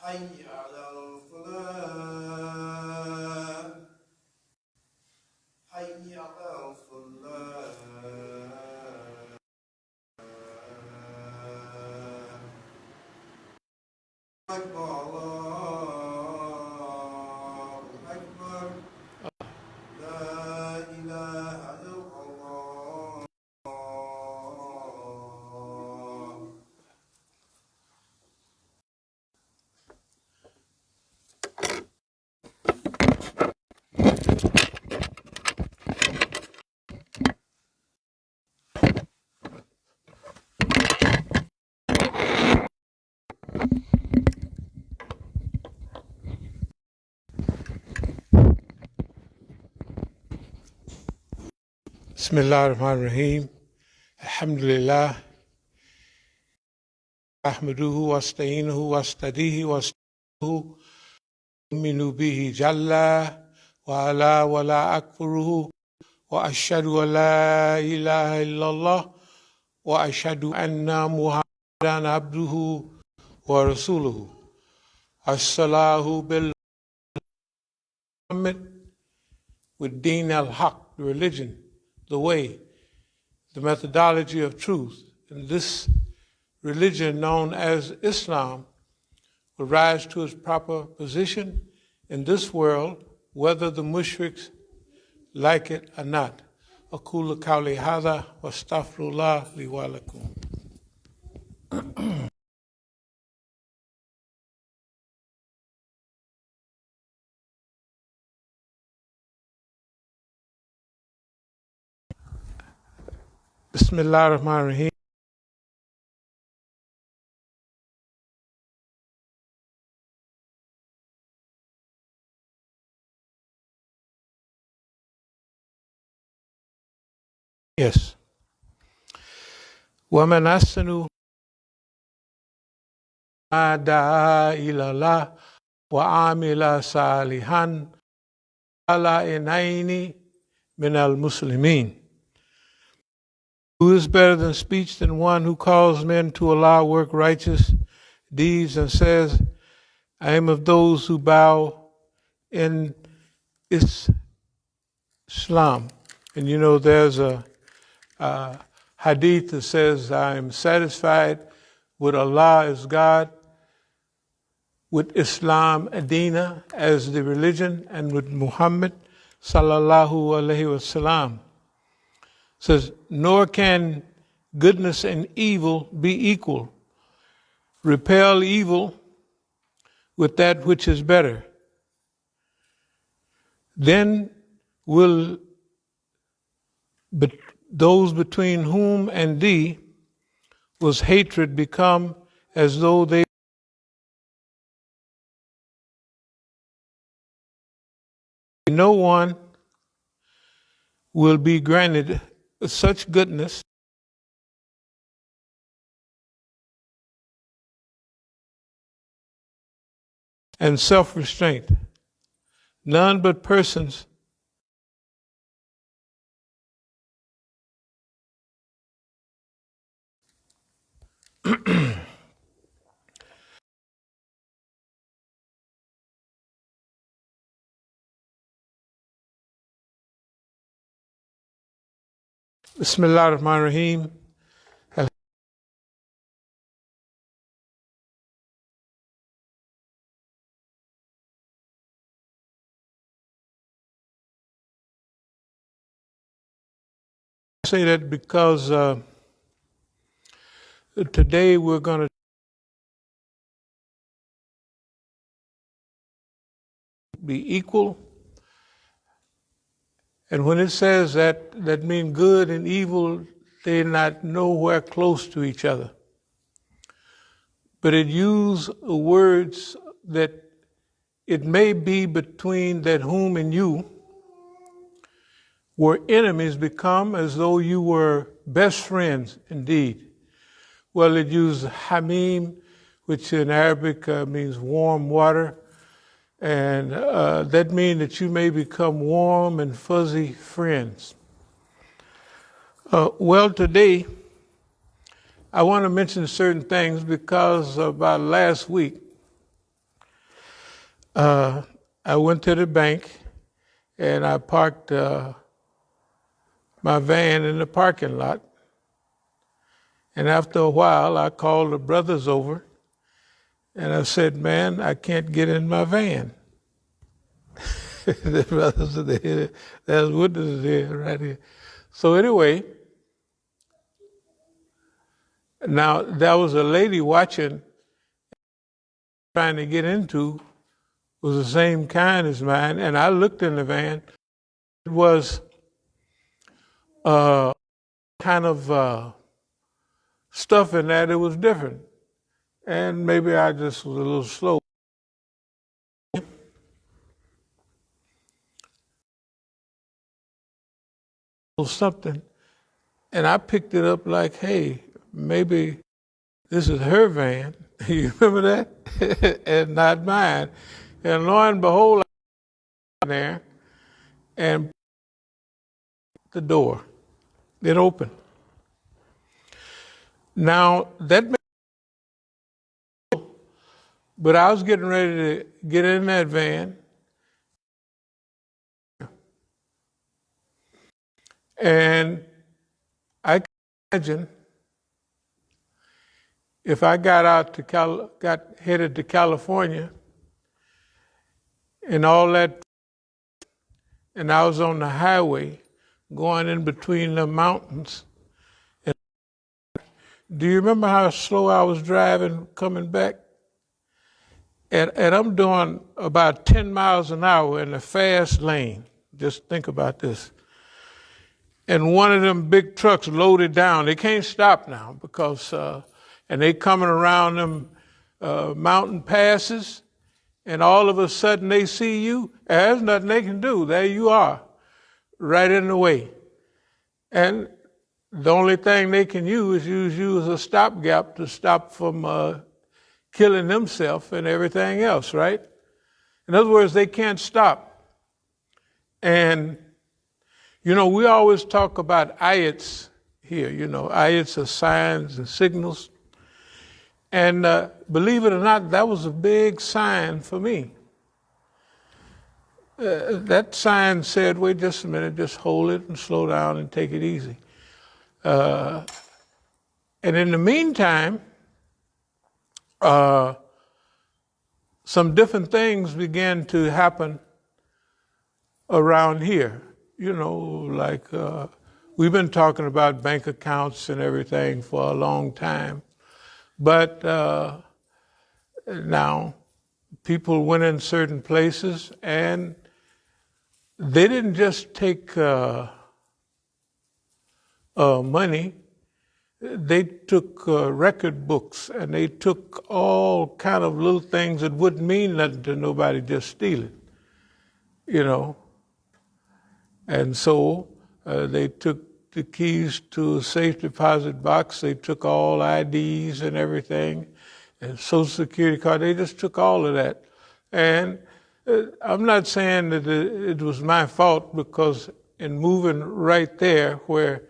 حي على الفلاح حي على الفلاح أكبر الله أكبر لا إله إلا الله بسم الله الرحمن الرحيم الحمد لله أحمده واستعينه واستهديه واستغفره أؤمن به جل وعلا ولا أكفره وأشهد أن لا إله إلا الله وأشهد أن محمدا عبده ورسوله الصلاة بالمحمد with Deen al-Haq, the religion, the way, the methodology of truth. And this religion known as Islam will rise to its proper position in this world, whether the mushriks like it or not. أقول قولي هذا واستغفر الله لي ولكم. بسم الله الرحمن الرحيم. Yes. ومن أحسن ما دعا إلى الله وعمل صالحا على عينين من المسلمين. Who is better than speech than one who calls men to Allah, work righteous deeds, and says, I am of those who bow in Islam. And you know, there's a hadith that says, I am satisfied with Allah as God, with Islam Adina as the religion, and with Muhammad sallallahu alaihi wasallam. Says, nor can goodness and evil be equal. Repel evil with that which is better. Then will those between whom and thee was hatred become as though they no one will be granted such goodness and self-restraint. None but persons Bismillah ar-Rahman ar-Rahim. I say that because today we're going to be equal. And when it says that, that means good and evil, they're not nowhere close to each other. But it uses words that it may be between that whom and you were enemies become as though you were best friends indeed. Well, it uses hamim, which in Arabic means warm water. And that means that you may become warm and fuzzy friends. Well, today, I want to mention certain things because about last week, I went to the bank and I parked my van in the parking lot. And after a while, I called the brothers over and I said, man, I can't get in my van. The brothers are there. There's witnesses here, right here. So anyway, now there was a lady watching, trying to get into, was the same kind as mine, and I looked in the van. It was kind of stuff in that. It was different, and maybe I just was a little slow. Something, and I picked it up like, hey, maybe this is her van. You remember that? And not mine. And lo and behold, I went there and the door, it opened. Now that, but I was getting ready to get in that van, and I can imagine if I got headed to California, and all that, and I was on the highway going in between the mountains. And do you remember how slow I was driving coming back? And I'm doing about 10 miles an hour in a fast lane. Just think about this. And one of them big trucks loaded down. They can't stop now because, and they coming around them mountain passes, and all of a sudden they see you, and there's nothing they can do. There you are, right in the way. And the only thing they can use use a stopgap to stop from killing themselves and everything else, right? In other words, they can't stop. And, you know, we always talk about ayats here, you know, ayats are signs and signals. And believe it or not, that was a big sign for me. That sign said, wait just a minute, just hold it and slow down and take it easy. And in the meantime, some different things began to happen around here. You know, like we've been talking about bank accounts and everything for a long time. But now people went in certain places and they didn't just take money. They took record books and they took all kind of little things that wouldn't mean nothing to nobody, just steal it, you know. And so they took the keys to a safe deposit box. They took all IDs and everything, and Social Security card. They just took all of that. And I'm not saying that it was my fault, because in moving right there where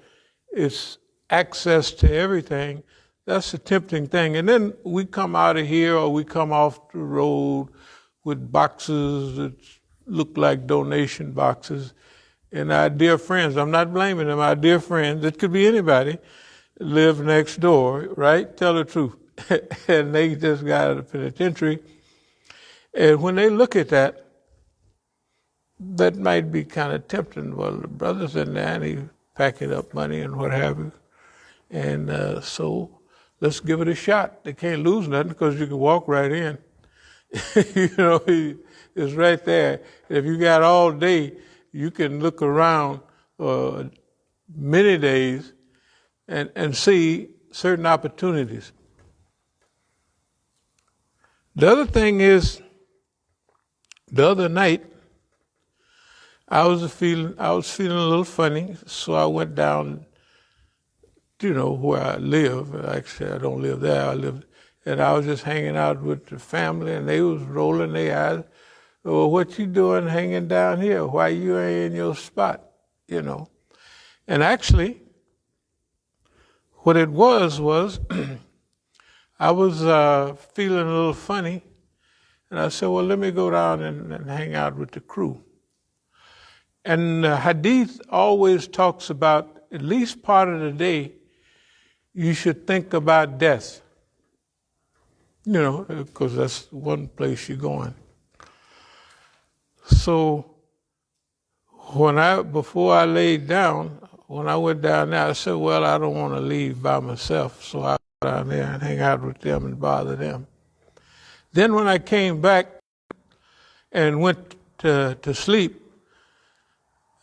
it's access to everything, that's a tempting thing. And then we come out of here or we come off the road with boxes that look like donation boxes. And our dear friends, I'm not blaming them, our dear friends, it could be anybody, live next door, right? Tell the truth. And they just got out of the penitentiary. And when they look at that, that might be kind of tempting. Well, the brother's in there and he's packing up money and what have you. And so let's give it a shot. They can't lose nothing because you can walk right in. You know, it's right there. If you got all day, you can look around many days and see certain opportunities. The other thing is, the other night, I was feeling a little funny, so I went down, you know, where I live. Actually, I don't live there. And I was just hanging out with the family, and they was rolling their eyes. Well, what you doing hanging down here? Why you ain't in your spot? You know. And actually, what it was I was feeling a little funny. And I said, well, let me go down and hang out with the crew. And Hadith always talks about, at least part of the day, you should think about death. Because that's one place you're going. So before I laid down, when I went down there, I said, well, I don't want to leave by myself. So I go down there and hang out with them and bother them. Then when I came back and went to sleep,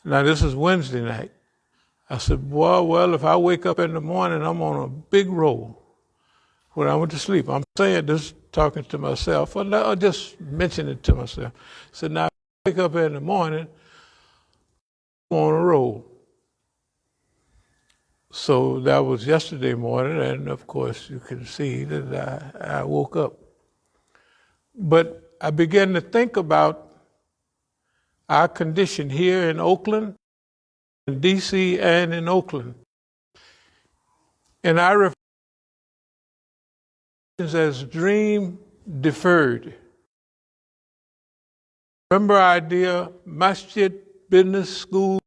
now this is Wednesday night, I said, well, if I wake up in the morning, I'm on a big roll. When I went to sleep, I'm saying this, talking to myself, or just mentioning it to myself. So now I wake up in the morning, I'm on a roll. So that was yesterday morning, and of course you can see that I woke up. But I began to think about our condition here in Oakland, in D.C., and in Oakland. And I refer to it as dream deferred. Remember our idea, Masjid, business school,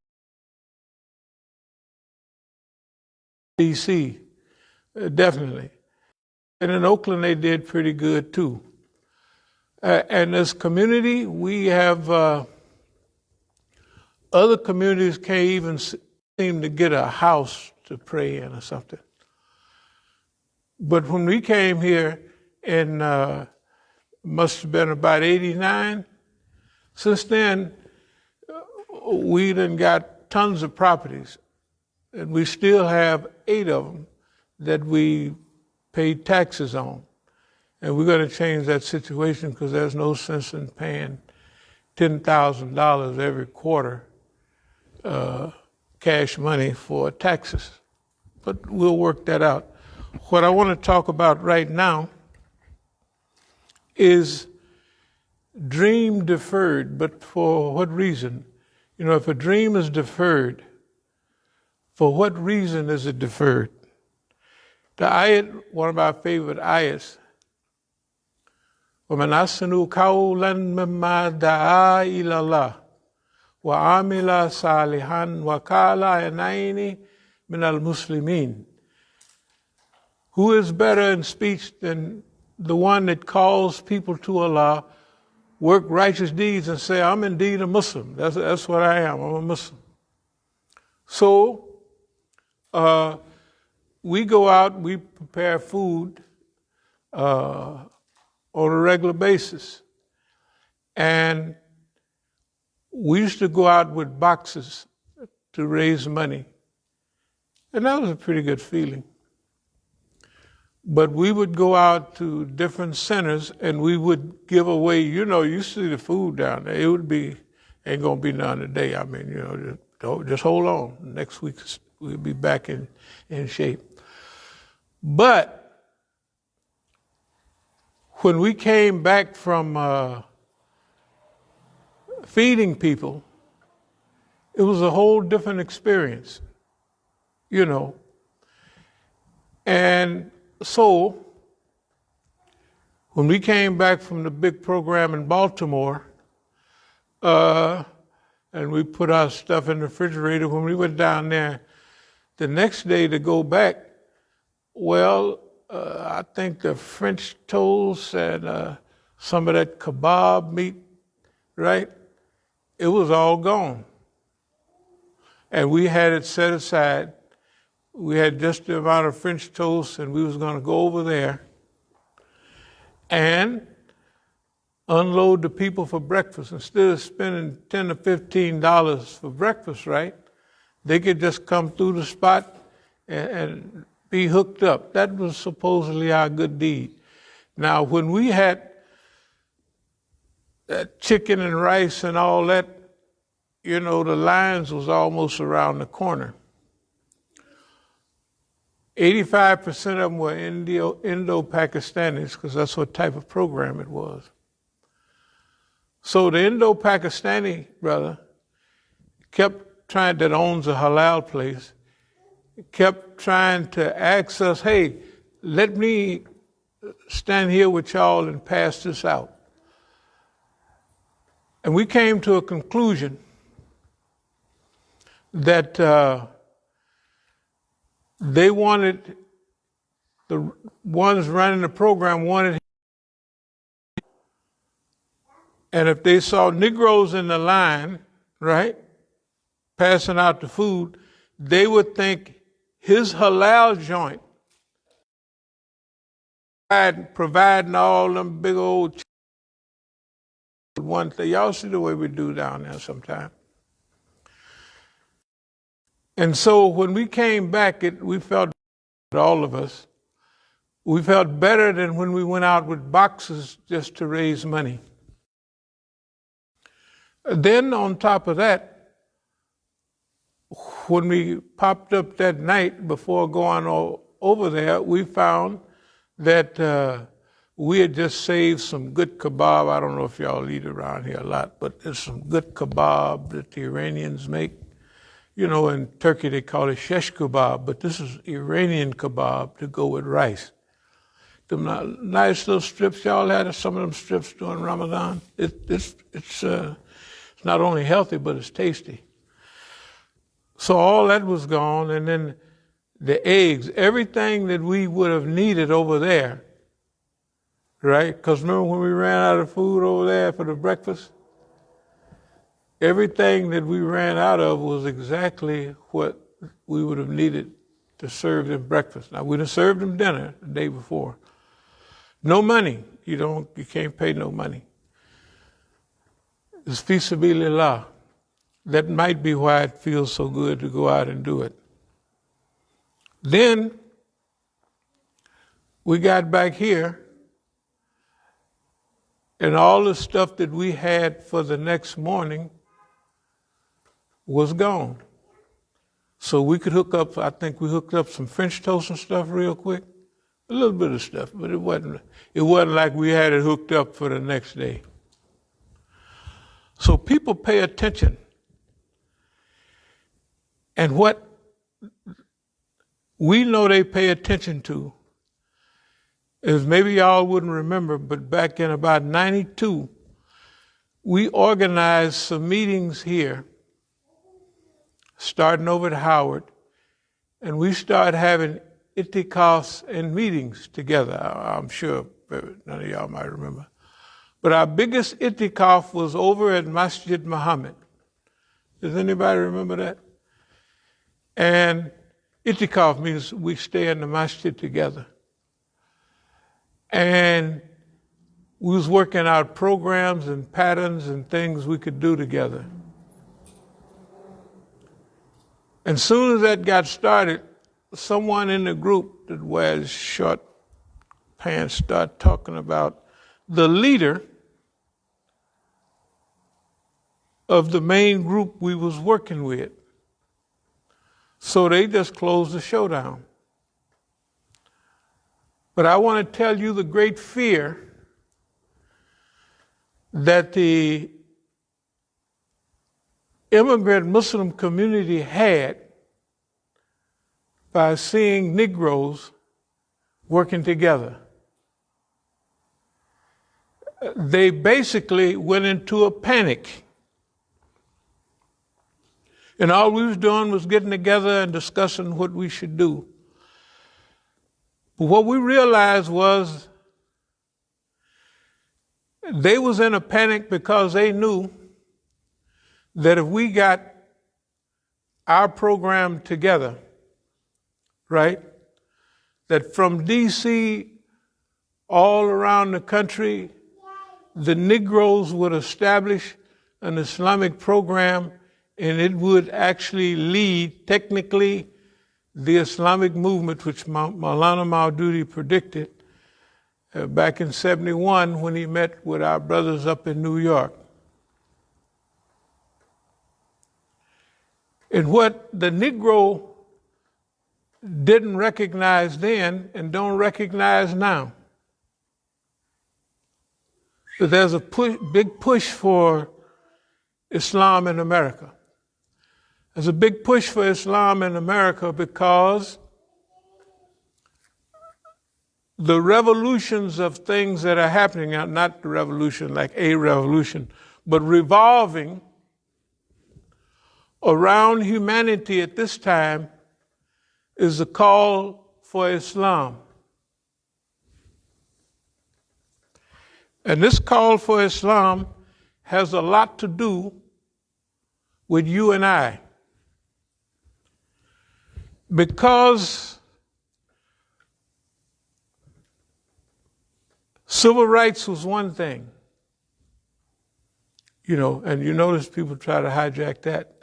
D.C., definitely. And in Oakland, they did pretty good too. And as community, we have other communities can't even seem to get a house to pray in or something. But when we came here in, must have been about 89, since then, we done got tons of properties. And we still have 8 of them that we pay taxes on. And we're going to change that situation because there's no sense in paying $10,000 every quarter cash money for taxes. But we'll work that out. What I want to talk about right now is dream deferred, but for what reason? If a dream is deferred, for what reason is it deferred? The ayat, one of our favorite ayats, وَمَنْ أَحْسَنُ قَوْلًا مِمَّنْ دَعَا إِلَى اللَّهِ وَعَمِلَ صَالِحًا وَقَالَ إِنَّنِي مِنَ الْمُسْلِمِينَ. Who is better in speech than the one that calls people to Allah, work righteous deeds, and say, I'm indeed a Muslim. That's what I am. I'm a Muslim. So, we go out, we prepare food on a regular basis. And we used to go out with boxes to raise money. And that was a pretty good feeling. But we would go out to different centers and we would give away, you see the food down there. It would be, ain't gonna be none today. I mean, just hold on. Next week we'll be back in shape. But when we came back from feeding people, it was a whole different experience, And so, when we came back from the big program in Baltimore, and we put our stuff in the refrigerator, when we went down there the next day to go back, I think the French toast and some of that kebab meat, right? It was all gone. And we had it set aside. We had just the amount of French toast, and we was going to go over there and unload the people for breakfast. Instead of spending $10 or $15 for breakfast, right? They could just come through the spot and be hooked up. That was supposedly our good deed. Now, when we had chicken and rice and all that, the lines was almost around the corner. 85% of them were Indo-Pakistanis, because that's what type of program it was. So the Indo-Pakistani brother that owns a halal place, kept trying to ask us, hey, let me stand here with y'all and pass this out. And we came to a conclusion that they wanted, the ones running the program wanted, and if they saw Negroes in the line, right, passing out the food, they would think his halal joint, providing all them big old one thing. Y'all see the way we do down there sometimes. And so when we came back, we felt, all of us, we felt better than when we went out with boxes just to raise money. Then on top of that, when we popped up that night before going over there, we found that we had just saved some good kebab. I don't know if y'all eat around here a lot, but there's some good kebab that the Iranians make. You know, in Turkey they call it shesh kebab, but this is Iranian kebab to go with rice. Them nice little strips, y'all had some of them strips during Ramadan. It's not only healthy, but it's tasty. So all that was gone, and then the eggs, everything that we would have needed over there, right? Because remember when we ran out of food over there for the breakfast? Everything that we ran out of was exactly what we would have needed to serve them breakfast. Now, we'd have served them dinner the day before. No money. You can't pay no money. It's fi sabilillah. That might be why it feels so good to go out and do it. Then we got back here, and all the stuff that we had for the next morning was gone. So we could hook up, I think we hooked up some French toast and stuff real quick. A little bit of stuff, but it wasn't like we had it hooked up for the next day. So people pay attention. And what we know they pay attention to is, maybe y'all wouldn't remember, but back in about 92, we organized some meetings here, starting over at Howard, and we started having itikafs and meetings together. I'm sure none of y'all might remember. But our biggest itikaf was over at Masjid Muhammad. Does anybody remember that? And itikaf means we stay in the masjid together. And we was working out programs and patterns and things we could do together. And soon as that got started, someone in the group that wears short pants started talking about the leader of the main group we was working with. So they just closed the show down. But I want to tell you the great fear that the immigrant Muslim community had by seeing Negroes working together. They basically went into a panic. And all we was doing was getting together and discussing what we should do. But what we realized was they was in a panic because they knew that if we got our program together, right, that from D.C. all around the country, the Negroes would establish an Islamic program, and it would actually lead, technically, the Islamic movement, which Maulana Maududi predicted back in 71 when he met with our brothers up in New York. And what the Negro didn't recognize then and don't recognize now, that there's a big push for Islam in America. There's a big push for Islam in America because the revolutions of things that are happening, not the revolution like a revolution, but revolving around humanity at this time is the call for Islam. And this call for Islam has a lot to do with you and I. Because civil rights was one thing, and you notice people try to hijack that,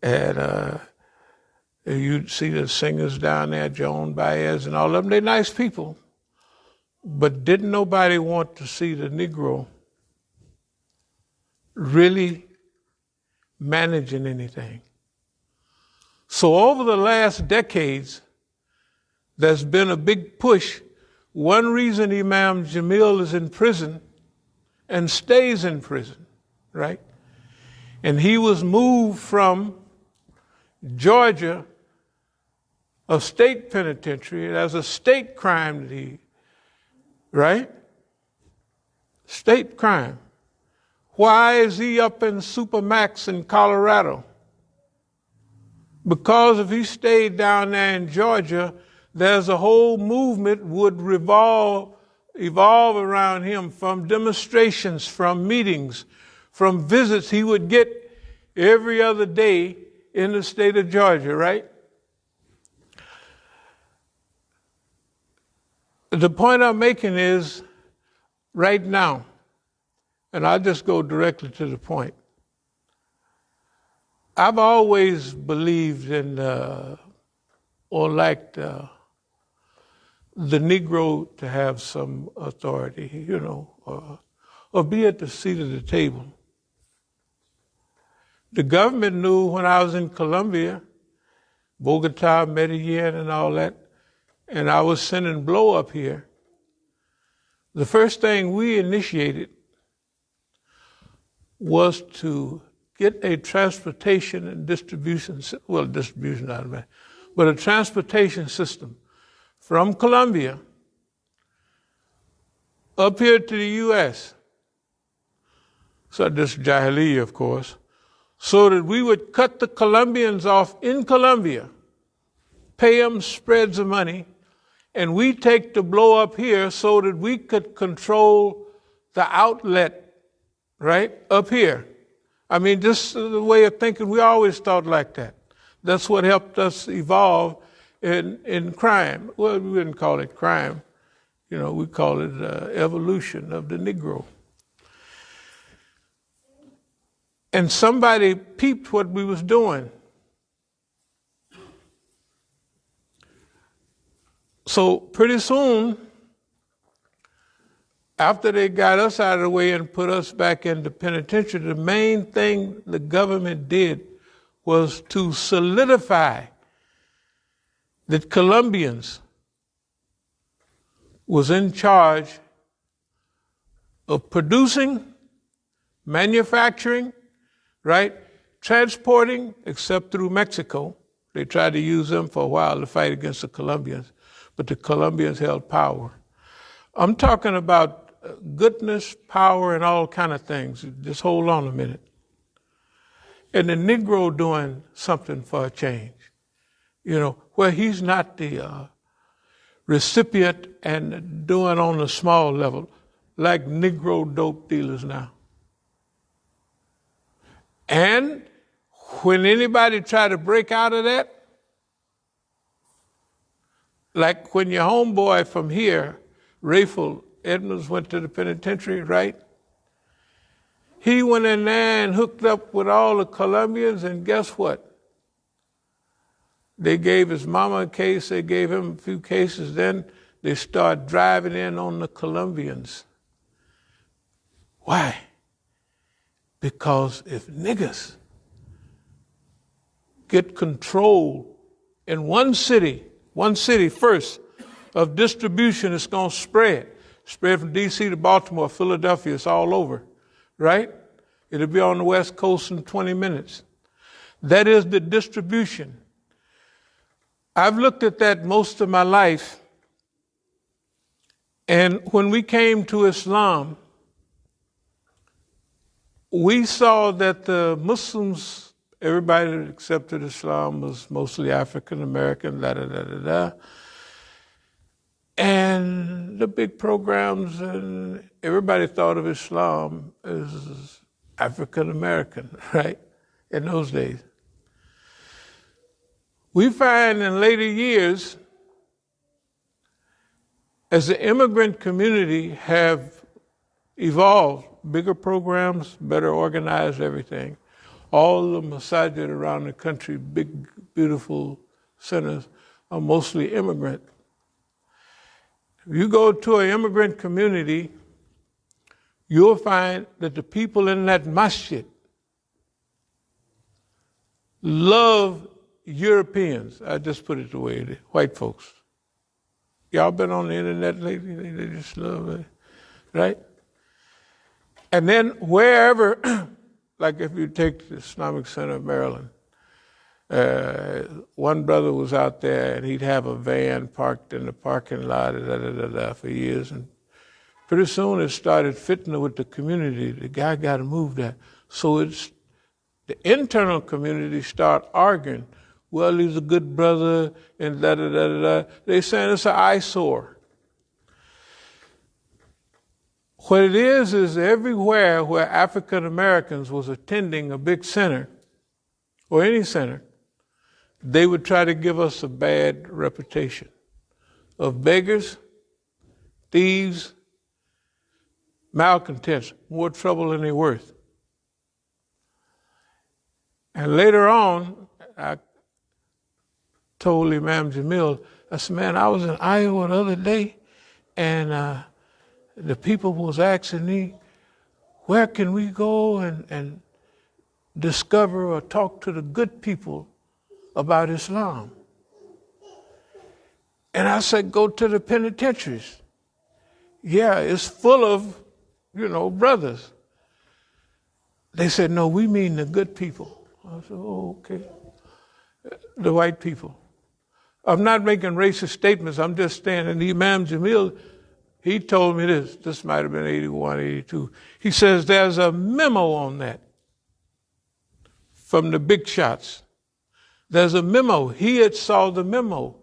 and you see the singers down there, Joan Baez and all of them, they're nice people. But didn't nobody want to see the Negro really managing anything? So over the last decades, there's been a big push. One reason Imam Jamil is in prison and stays in prison, right? And he was moved from Georgia, a state penitentiary, as a state crime that right? State crime. Why is he up in Supermax in Colorado? Because if he stayed down there in Georgia, there's a whole movement would evolve around him, from demonstrations, from meetings, from visits he would get every other day in the state of Georgia, right? The point I'm making is, right now, and I'll just go directly to the point. I've always believed in, or liked the Negro to have some authority, or be at the seat of the table. The government knew when I was in Colombia, Bogota, Medellin, and all that, and I was sending blow up here, the first thing we initiated was to get a transportation and distribution out of it, but a transportation system from Colombia up here to the U.S., so this Jahiliyyah, of course, so that we would cut the Colombians off in Colombia, pay them spreads of money, and we take the blow up here so that we could control the outlet, right, up here. I mean, this is the way of thinking. We always thought like that. That's what helped us evolve in crime. Well, we wouldn't call it crime. We call it evolution of the Negro. And somebody peeped what we was doing. So pretty soon, after they got us out of the way and put us back in the penitentiary, the main thing the government did was to solidify that Colombians was in charge of producing, manufacturing, right, transporting, except through Mexico. They tried to use them for a while to fight against the Colombians, but the Colombians held power. I'm talking about goodness, power, and all kind of things. Just hold on a minute. And the Negro doing something for a change, where he's not the recipient and doing on a small level, like Negro dope dealers now. And when anybody try to break out of that, like when your homeboy from here, Rayful Edmonds, went to the penitentiary, right? He went in there and hooked up with all the Colombians, and guess what? They gave his mama a case, they gave him a few cases, then they start driving in on the Colombians. Why? Because if niggas get control in one city first of distribution, it's going to spread. Spread from D.C. to Baltimore, Philadelphia, it's all over, right? It'll be on the West Coast in 20 minutes. That is the distribution. I've looked at that most of my life, and when we came to Islam, we saw that the Muslims, everybody that accepted Islam was mostly African American, da-da-da-da-da. And the big programs, and everybody thought of Islam as African American, right, in those days. We find in later years, as the immigrant community have evolved, bigger programs, better organized everything, all the Masjid around the country, big, beautiful centers, are mostly immigrant. If you go to an immigrant community, you'll find that the people in that masjid love Europeans. I just put it the way it is, white folks. Y'all been on the internet lately? They just love it, right? And then wherever, like if you take the Islamic Center of Maryland, one brother was out there and he'd have a van parked in the parking lot for years, and pretty soon it started fitting with the community. The guy got to move there. So it's the internal community start arguing. Well, he's a good brother, and da-da-da-da-da. They're saying it's an eyesore. What it is everywhere where African Americans was attending a big center, or any center, they would try to give us a bad reputation of beggars, thieves, malcontents, more trouble than they're worth. And later on, I told Imam Jamil, I said, man, I was in Iowa the other day, and the people was asking me, where can we go and discover or talk to the good people about Islam? And I said, go to the penitentiaries. Yeah, it's full of, brothers. They said, no, we mean the good people. I said, oh, okay. The white people. I'm not making racist statements. I'm just saying, and Imam Jamil, he told me this. This might have been 81, 82. He says there's a memo on that from the big shots. There's a memo. He had saw the memo.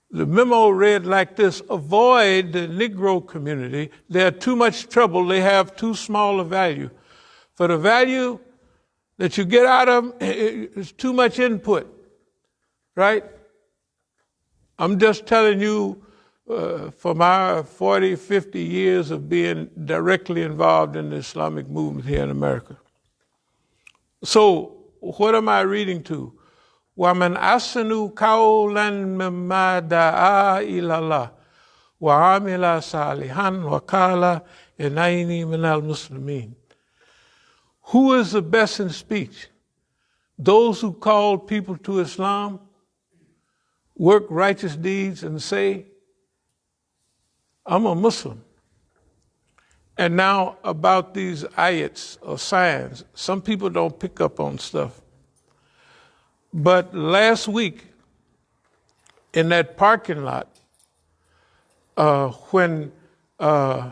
The memo read like this: avoid the Negro community. They're too much trouble. They have too small a value. For the value that you get out of them, it's too much input, right? I'm just telling you, for my 40, 50 years of being directly involved in the Islamic movement here in America. So, what am I reading to? وَمَنْ أَحْسَنُ قَوْلًا مِمَّا دَعَا إِلَى اللَّهِ وَعَمِلَ صَالِحًا وَقَالَ إِنَّنِي مِنَ الْمُسْلِمِينَ. Who is the best in speech? Those who call people to Islam, work righteous deeds, and say, I'm a Muslim. And now about these ayats or signs, some people don't pick up on stuff. But last week, in that parking lot, when I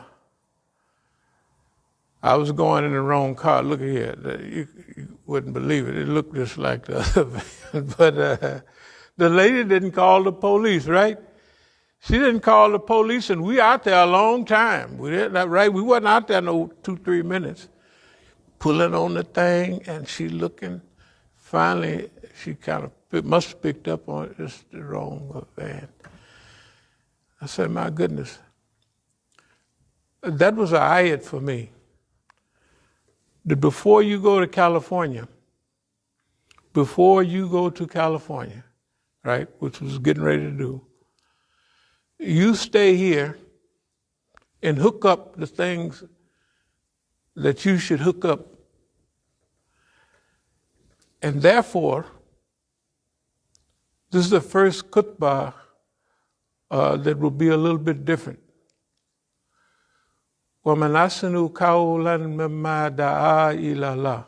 was going in the wrong car, look at here, you wouldn't believe it. It looked just like the other van. But the lady didn't call the police, right? She didn't call the police, and we out there a long time. We didn't, right? We wasn't out there no 2-3 minutes. Pulling on the thing, and she looking. Finally, she kind of must have picked up on it. It's the wrong van. I said, my goodness. That was an ayat for me. That before you go to California, right, which was getting ready to do, you stay here and hook up the things that you should hook up. And therefore, this is the first khutbah that will be a little bit different. وَمَنْ أَحْسَنُ قَوْلًا مِمَّا دَعَا إِلَى اللَّهِ.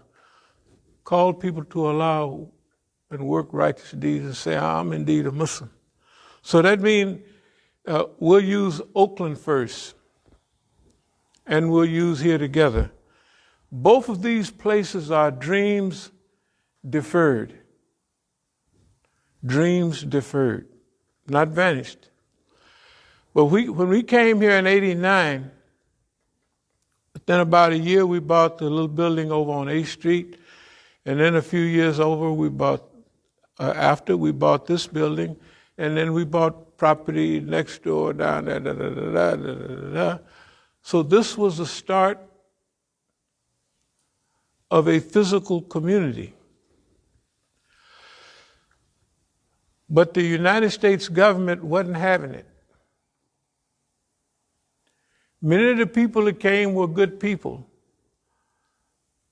Call people to Allah and work righteous deeds and say, I'm indeed a Muslim. So that means we'll use Oakland first, and we'll use here together. Both of these places are dreams deferred. Dreams deferred, not vanished. But when we came here in '89, then about a year we bought the little building over on 8th Street, and then a few years over after we bought this building, and then we bought property next door down there. Da, da, da, da, da, da, da. So this was the start of a physical community. But the United States government wasn't having it. Many of the people that came were good people.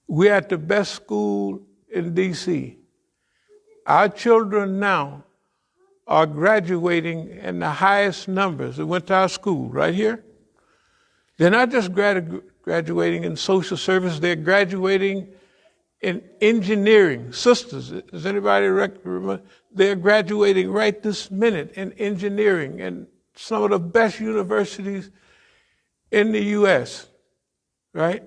We're at the best school in D.C. Our children now are graduating in the highest numbers that went to our school right here. They're not just graduating in social service, they're graduating in engineering. Sisters, does anybody remember? They're graduating right this minute in engineering and some of the best universities in the U.S., right?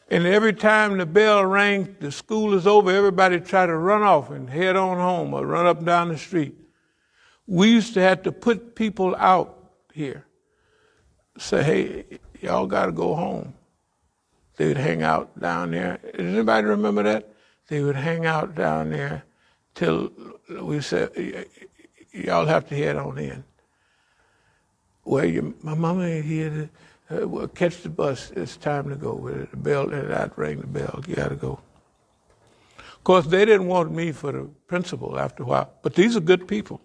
And every time the bell rang, the school is over, everybody try to run off and head on home or run up and down the street. We used to have to put people out here. Say, hey, y'all got to go home. They would hang out down there. Does anybody remember that? They would hang out down there till we said, y'all have to head on in. Well, my mama ain't here. Well, catch the bus. It's time to go. The bell, and I'd ring the bell. You got to go. Of course, they didn't want me for the principal after a while, but these are good people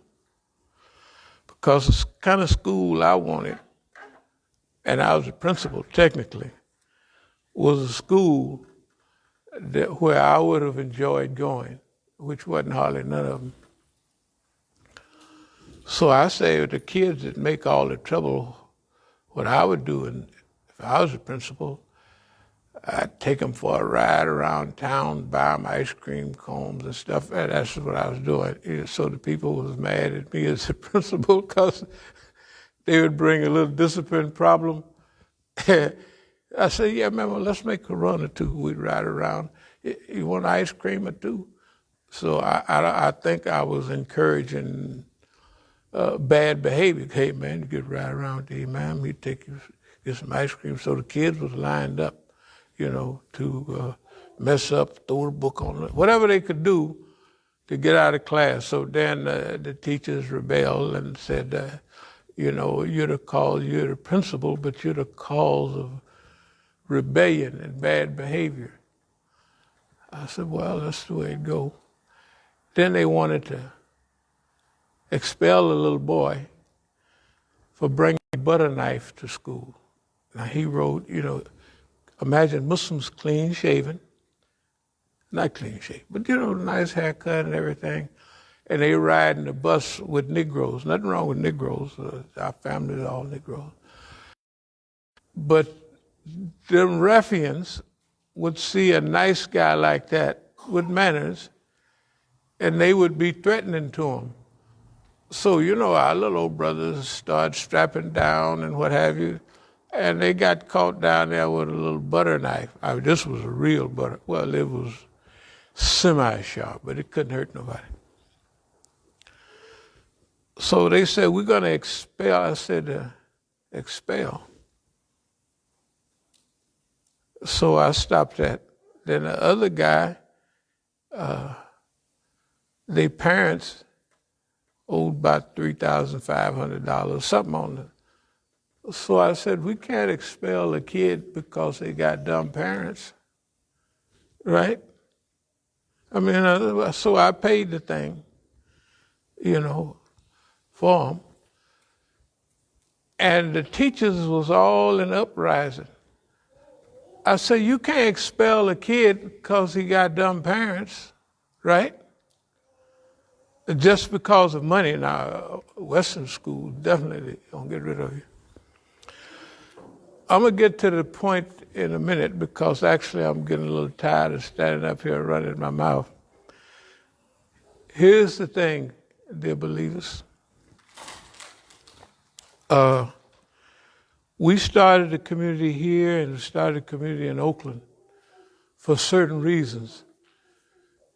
because the kind of school I wanted, and I was the principal technically, was a school where I would have enjoyed going, which wasn't hardly none of them. So I say the kids that make all the trouble, what I would do, and if I was the principal, I'd take them for a ride around town, buy them ice cream cones and stuff. And that's what I was doing. So the people was mad at me as the principal because they would bring a little discipline problem. I said, yeah, remember, let's make a run or two. We'd ride around. You want ice cream or two? So I think I was encouraging bad behavior. Hey, man, you could ride around with the Imam. He'd take you, get some ice cream. So the kids was lined up, to mess up, throw the book on it, whatever they could do to get out of class. So then the teachers rebelled and said, you're the principal, but you're the cause of rebellion and bad behavior. I said, well, that's the way it goes. Then they wanted to expel a little boy for bringing a butter knife to school. Now he wrote, imagine Muslims clean shaven, not clean shaven, but nice haircut and everything. And they ride in the bus with Negroes. Nothing wrong with Negroes. Our family is all Negroes. But them ruffians would see a nice guy like that with manners, and they would be threatening to him. So, our little old brothers started strapping down and what have you, and they got caught down there with a little butter knife. This was a real butter. Well, it was semi-sharp, but it couldn't hurt nobody. So they said, we're going to expel. I said, expel. So I stopped that. Then the other guy, their parents owed about $3,500, something on it. So I said, we can't expel a kid because they got dumb parents, right? So I paid the thing, for them. And the teachers was all in uprising. I said, you can't expel a kid because he got dumb parents, right? Just because of money. Now, Western school definitely don't get rid of you. I'm going to get to the point in a minute because actually I'm getting a little tired of standing up here running my mouth. Here's the thing, dear believers. We started a community here and started a community in Oakland for certain reasons.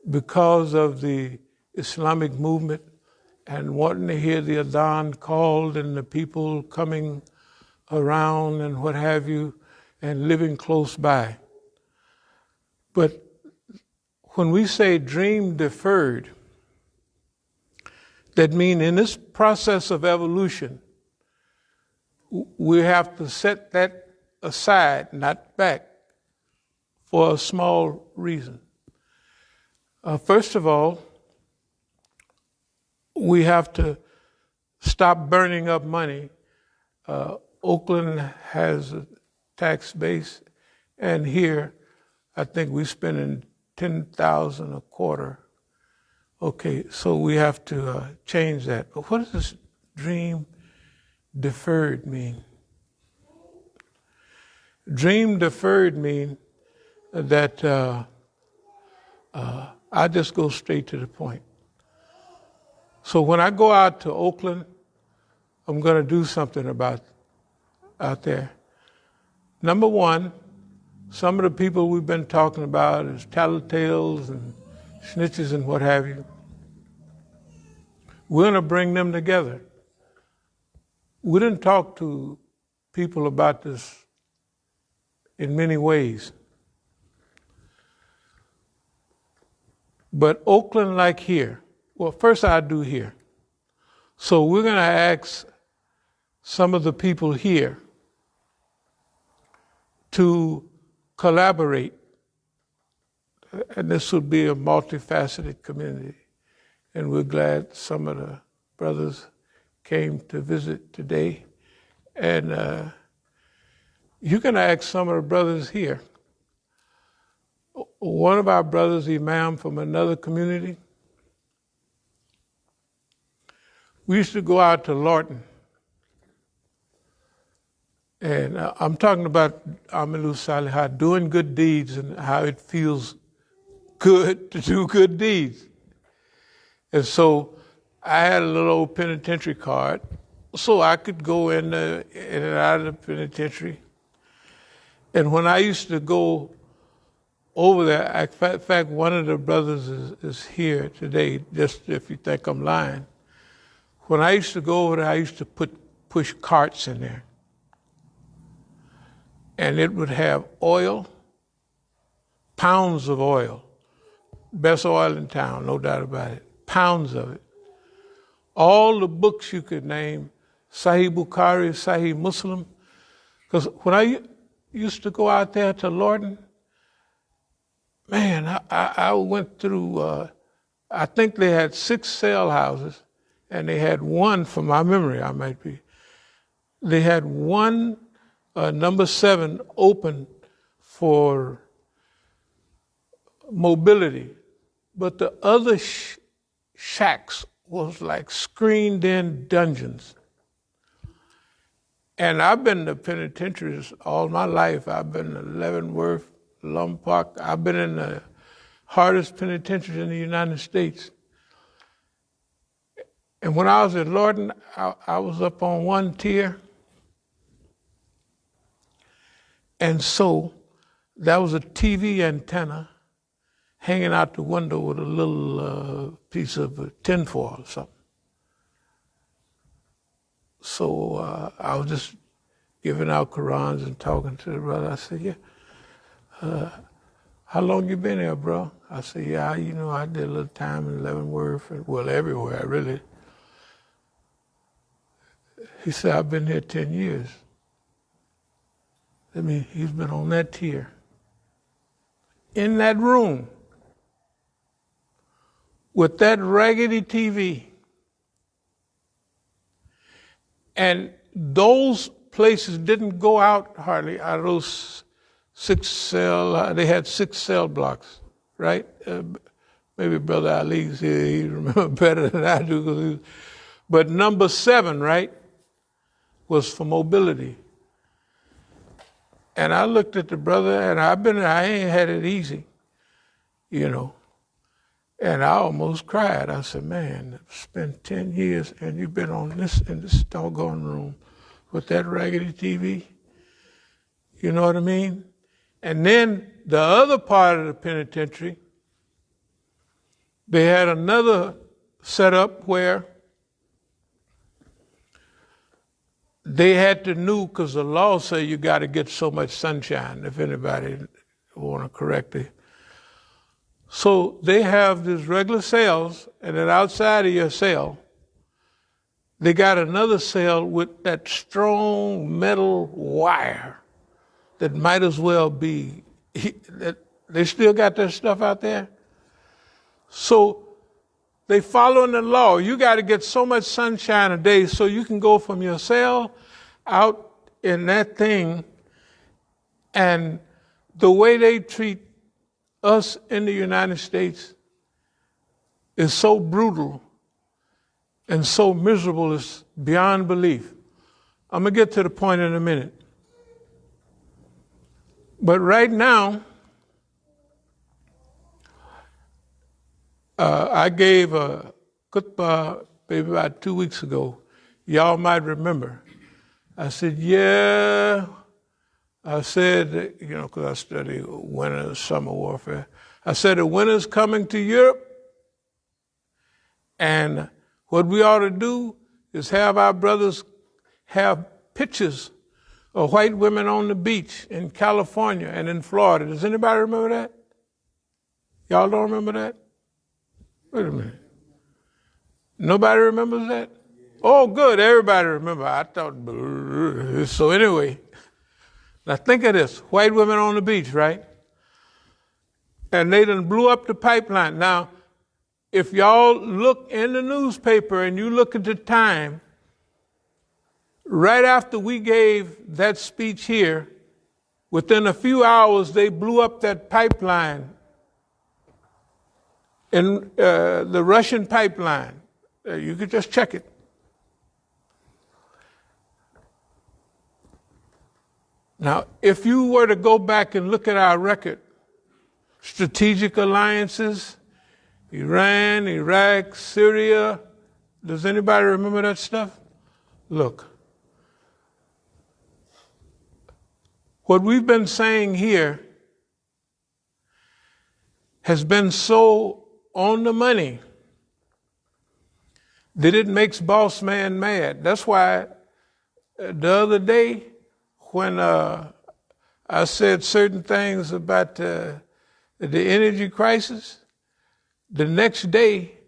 Because of the Islamic movement and wanting to hear the adhan called and the people coming around and what have you and living close by. But when we say dream deferred, that means in this process of evolution, we have to set that aside, not back, for a small reason. First of all, we have to stop burning up money. Oakland has a tax base, and here I think we're spending $10,000 a quarter. Okay, so we have to change that. But what does this dream deferred mean? Dream deferred mean that I just go straight to the point. So when I go out to Oakland, I'm going to do something about out there. Number one, some of the people we've been talking about is tattletales and snitches and what have you. We're going to bring them together. We didn't talk to people about this in many ways. But Oakland, like here, well, first I do here. So we're going to ask some of the people here to collaborate. And this will be a multifaceted community. And we're glad some of the brothers came to visit today. And you can ask some of the brothers here. One of our brothers, Imam, from another community, we used to go out to Lorton. And I'm talking about Amalu Salihat, doing good deeds and how it feels good to do good deeds. And so I had a little old penitentiary card, so I could go in and out of the penitentiary. And when I used to go over there, in fact, one of the brothers is here today, just if you think I'm lying. When I used to go over there, I used to push carts in there. And it would have oil, pounds of oil, best oil in town, no doubt about it, pounds of it. All the books you could name, Sahih Bukhari, Sahih Muslim. Because when I used to go out there to Lorton, man, I went through, I think they had 6 sale houses, and they had one, from my memory, I might be, they had one number 7 open for mobility, but the other shacks was like screened-in dungeons. And I've been to penitentiaries all my life. I've been to Leavenworth, Lompoc. I've been in the hardest penitentiaries in the United States. And when I was at Lorton, I was up on one tier. And so there was a TV antenna hanging out the window with a little piece of tinfoil or something. So I was just giving out Qurans and talking to the brother. I said, yeah, how long you been here, bro? I said, yeah, I did a little time in Leavenworth, and well, everywhere, really. He said, I've been here 10 years. I mean, he's been on that tier. In that room, with that raggedy TV. And those places didn't go out hardly out of those 6 cell, they had 6 cell blocks, right? Maybe Brother Ali's here, he remember better than I do. But number 7, right, was for mobility. And I looked at the brother, and I ain't had it easy, And I almost cried. I said, man, I've spent 10 years, and you've been in this doggone room with that raggedy TV. You know what I mean? And then the other part of the penitentiary, they had another setup where they had to know, because the law says you got to get so much sunshine, if anybody want to correct it. So they have these regular cells, and then outside of your cell, they got another cell with that strong metal wire that might as well be, they still got that stuff out there. So they following the law. You got to get so much sunshine a day so you can go from your cell out in that thing. And the way they treat us in the United States is so brutal and so miserable, it's beyond belief. I'm going to get to the point in a minute. But right now, I gave a khutbah maybe about 2 weeks ago. Y'all might remember. I said, I said, because I study winter, summer warfare. I said, the winter's coming to Europe, and what we ought to do is have our brothers have pictures of white women on the beach in California and in Florida. Does anybody remember that? Y'all don't remember that? Wait a minute. Nobody remembers that? Oh, good. Everybody remember. I thought, so anyway. Now think of this. White women on the beach, right? And they done blew up the pipeline. Now, if y'all look in the newspaper and you look at the time, right after we gave that speech here, within a few hours, they blew up that pipeline, in the Russian pipeline. You could just check it. Now, if you were to go back and look at our record, strategic alliances, Iran, Iraq, Syria, does anybody remember that stuff? Look. What we've been saying here has been so on the money that it makes boss man mad. That's why the other day when I said certain things about the energy crisis, the next day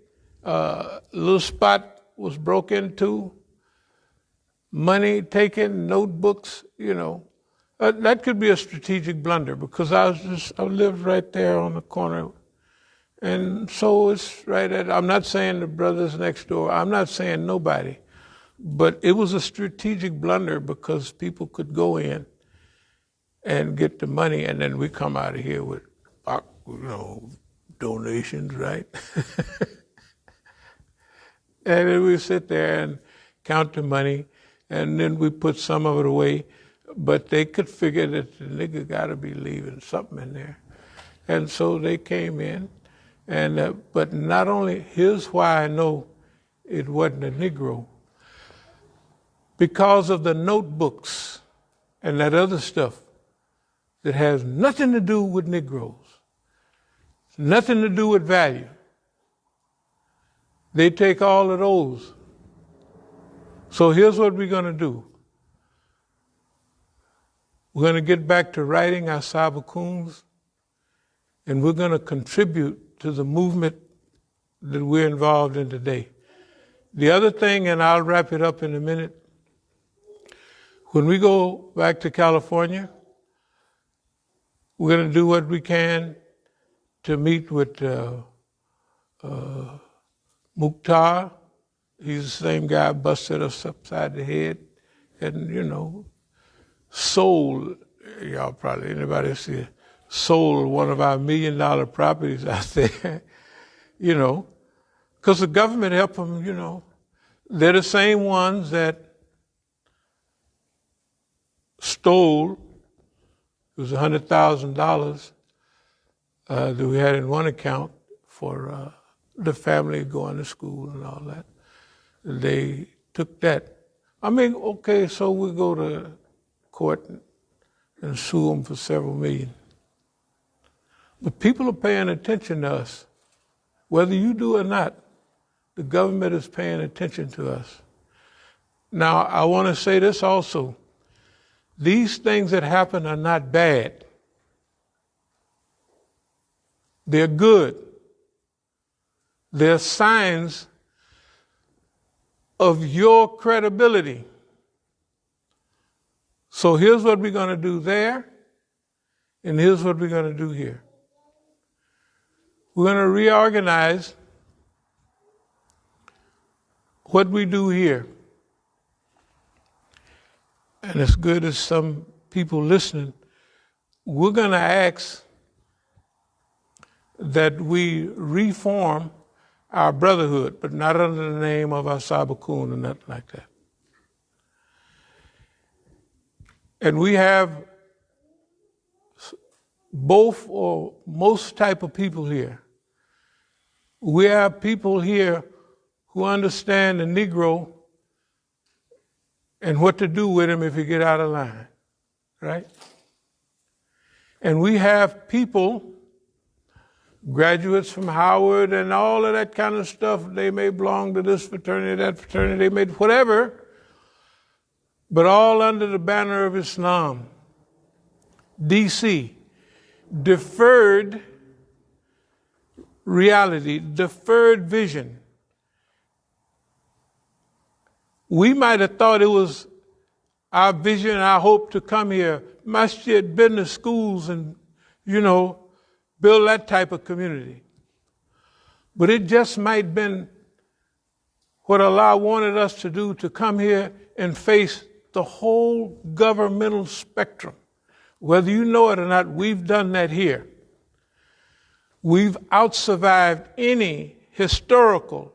a little spot was broke into, money taken, notebooks, that could be a strategic blunder because I lived right there on the corner. And so it's right at, I'm not saying the brothers next door, I'm not saying nobody, but it was a strategic blunder because people could go in and get the money and then we come out of here with, donations, right? And then we sit there and count the money and then we put some of it away. But they could figure that the nigga got to be leaving something in there. And so they came in. And but not only, here's why I know it wasn't a Negro. Because of the notebooks and that other stuff that has nothing to do with Negroes, nothing to do with value. They take all of those. So here's what we're going to do. We're going to get back to writing our As-Sabiqun, and we're going to contribute to the movement that we're involved in today. The other thing, and I'll wrap it up in a minute, when we go back to California, we're going to do what we can to meet with Mukhtar. He's the same guy who busted us upside the head. And, sold, y'all probably, anybody see, sold one of our $1 million properties out there, because the government helped them, They're the same ones that stole, it was $100,000 that we had in one account for the family going to school and all that. They took that. I mean, okay, so we go to court and sue them for several million. But people are paying attention to us. Whether you do or not, the government is paying attention to us. Now, I want to say this also. These things that happen are not bad. They're good. They're signs of your credibility. So here's what we're going to do there, and here's what we're going to do here. We're going to reorganize what we do here. And as good as some people listening, we're going to ask that we reform our brotherhood, but not under the name of As-Sabiqun or nothing like that. And we have both or most type of people here. We have people here who understand the Negro and what to do with him if he get out of line, right? And we have people, graduates from Howard and all of that kind of stuff. They may belong to this fraternity, that fraternity, they may whatever, but all under the banner of Islam. DC, deferred reality, deferred vision. We might have thought it was our vision, our hope to come here, Masjid, business schools, and, build that type of community. But it just might have been what Allah wanted us to do, to come here and face the whole governmental spectrum. Whether you know it or not, we've done that here. We've outsurvived any historical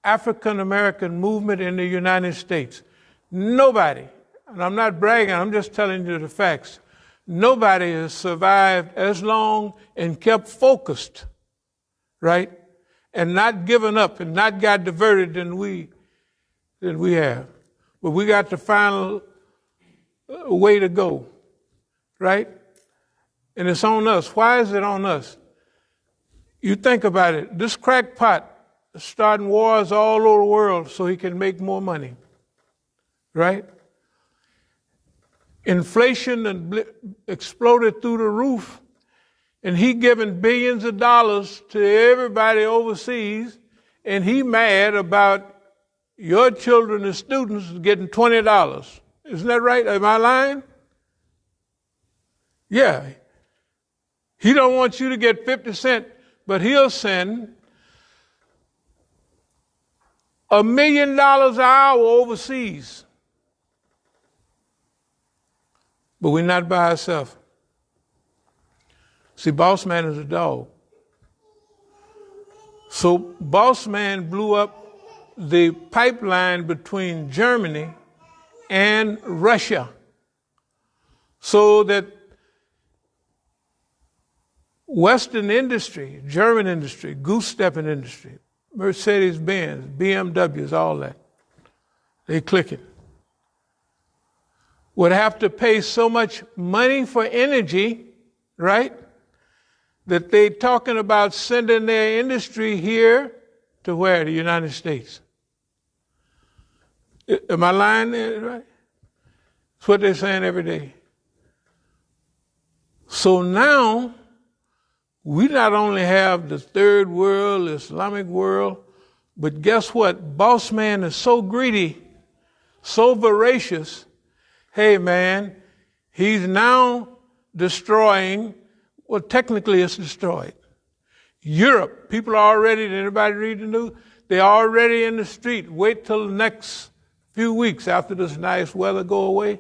African-American movement in the United States. Nobody, and I'm not bragging, I'm just telling you the facts, nobody has survived as long and kept focused, right? And not given up and not got diverted than we have. But we got to find a way to go, right? And it's on us. Why is it on us? You think about it. This crackpot is starting wars all over the world so he can make more money, right? Inflation exploded through the roof, and he giving billions of dollars to everybody overseas, and he mad about your children and students getting $20. Isn't that right? Am I lying? Yeah. He don't want you to get 50 cents, but he'll send $1 million an hour overseas. But we're not by ourselves. See, Boss Man is a dog. So Boss Man blew up the pipeline between Germany and Russia so that Western industry, German industry, goose-stepping industry, Mercedes-Benz, BMWs, all that, they clicking, would have to pay so much money for energy, right, that they talking about sending their industry here to where? The United States. Am I lying there, right? That's what they're saying every day. So now, we not only have the third world, Islamic world, but guess what? Boss Man is so greedy, so voracious. Hey man, he's now destroying, well, technically it's destroyed. Europe, people are already, did anybody read the news? They're already in the street. Wait till the next few weeks after this nice weather go away.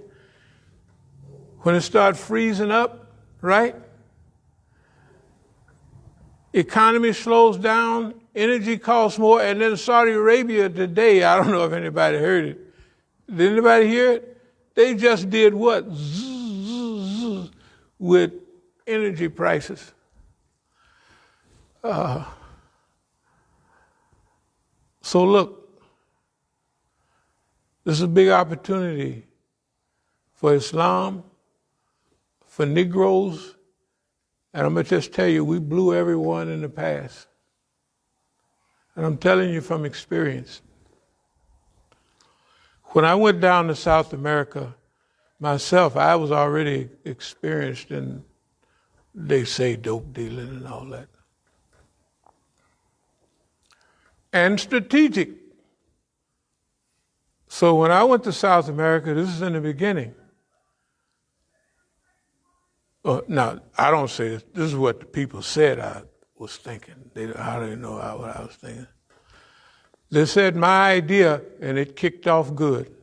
When it starts freezing up, right? Economy slows down, energy costs more, and then Saudi Arabia today, I don't know if anybody heard it. Did anybody hear it? They just did what? Zzz, with energy prices. So look, This is a big opportunity for Islam, for Negroes, and I'm going to just tell you, we blew everyone in the past. And I'm telling you from experience. When I went down to South America myself, I was already experienced in, they say, dope dealing and all that. And strategic. So when I went to South America, this is in the beginning. Now, I don't say this. This is what the people said I was thinking. How do they know what I was thinking? They said my idea, and it kicked off good.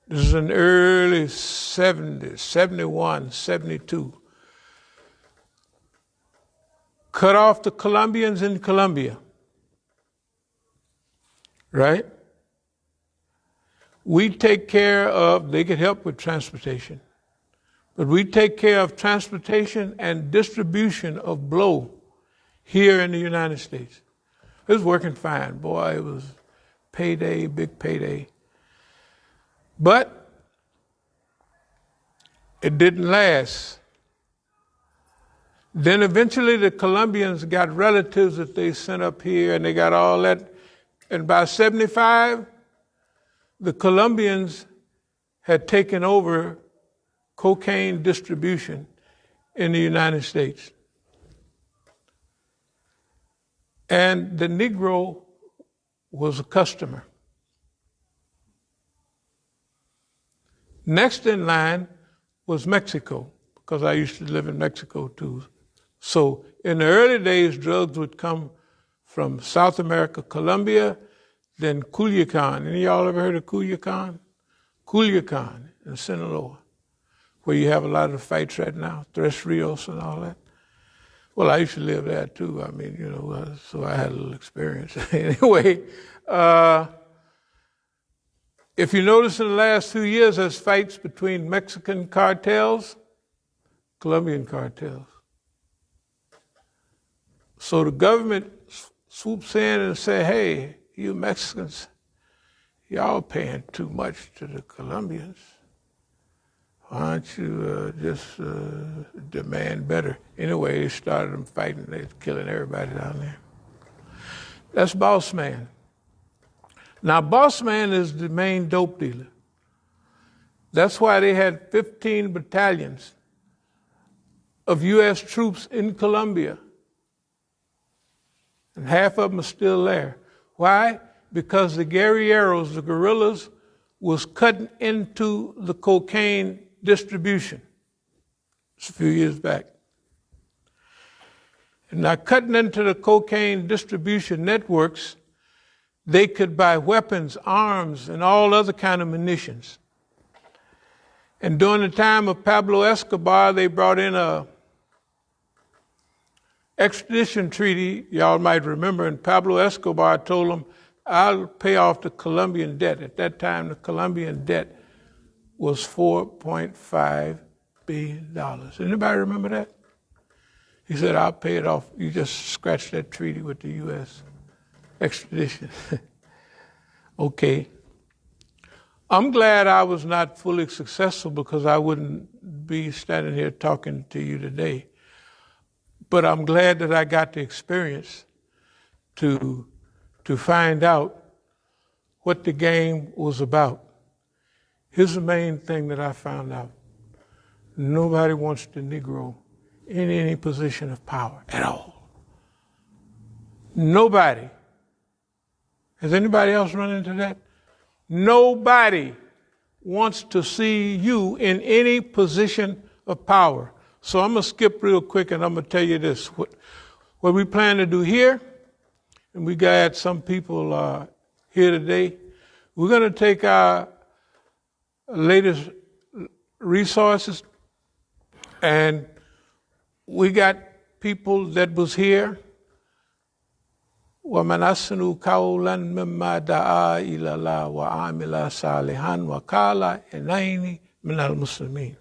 This is in the early 70s, 71, 72. Cut off the Colombians in Colombia, right? We take care of, they could help with transportation, but we take care of transportation and distribution of blow here in the United States. It was working fine. Boy, it was payday, big payday. But it didn't last. Then eventually the Colombians got relatives that they sent up here and they got all that. And by 75, the Colombians had taken over cocaine distribution in the United States. And the Negro was a customer. Next in line was Mexico, because I used to live in Mexico too. So in the early days, drugs would come from South America, Colombia, then Culiacan. Any of y'all ever heard of Culiacan? Culiacan in Sinaloa, where you have a lot of the fights right now, Tres Rios and all that. Well, I used to live there too. I mean, you know, so I had a little experience. Anyway, if you notice in the last 2 years, there's fights between Mexican cartels, Colombian cartels. So the government swoops in and say, hey, you Mexicans, y'all paying too much to the Colombians. Why don't you just demand better? Anyway, they started them fighting. They was killing everybody down there. That's Boss Man. Now, Boss Man is the main dope dealer. That's why they had 15 battalions of U.S. troops in Colombia. And half of them are still there. Why? Because the guerrilleros, the guerrillas, was cutting into the cocaine distribution. It's a few years back. And now cutting into the cocaine distribution networks, they could buy weapons, arms, and all other kind of munitions. And during the time of Pablo Escobar, they brought in a extradition treaty, y'all might remember, and Pablo Escobar told them, I'll pay off the Colombian debt. At that time, the Colombian debt was $4.5 billion. Anybody remember that? He said, I'll pay it off. You just scratch that treaty with the U.S. extradition. Okay. I'm glad I was not fully successful because I wouldn't be standing here talking to you today. But I'm glad that I got the experience to find out what the game was about. Here's the main thing that I found out. Nobody wants the Negro in any position of power at all. Nobody. Has anybody else run into that? Nobody wants to see you in any position of power. So I'm going to skip real quick and I'm going to tell you this. What we plan to do here, and we got some people here today, we're going to take our latest resources, and we got people that was here. وَمَنْ أَحْسَنُ قَوْلًا مِمَّا دَعَا إِلَى اللَّهِ وَعَمِلَ صَالِحًا وَقَالَ إِنَّنِي مِنَ الْمُسْلِمِينَ.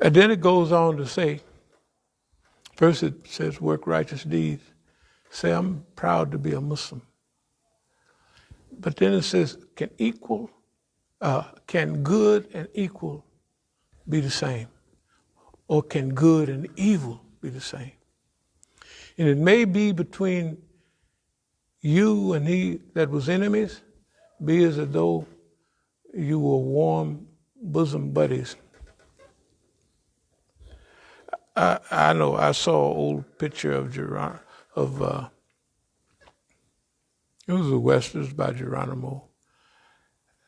And then it goes on to say, first it says work righteous deeds. Say, I'm proud to be a Muslim. But then it says, can good and equal be the same? Or can good and evil be the same? And it may be between you and he that was enemies, be as though you were warm bosom buddies. I know I saw an old picture of it was the Westerns by Geronimo.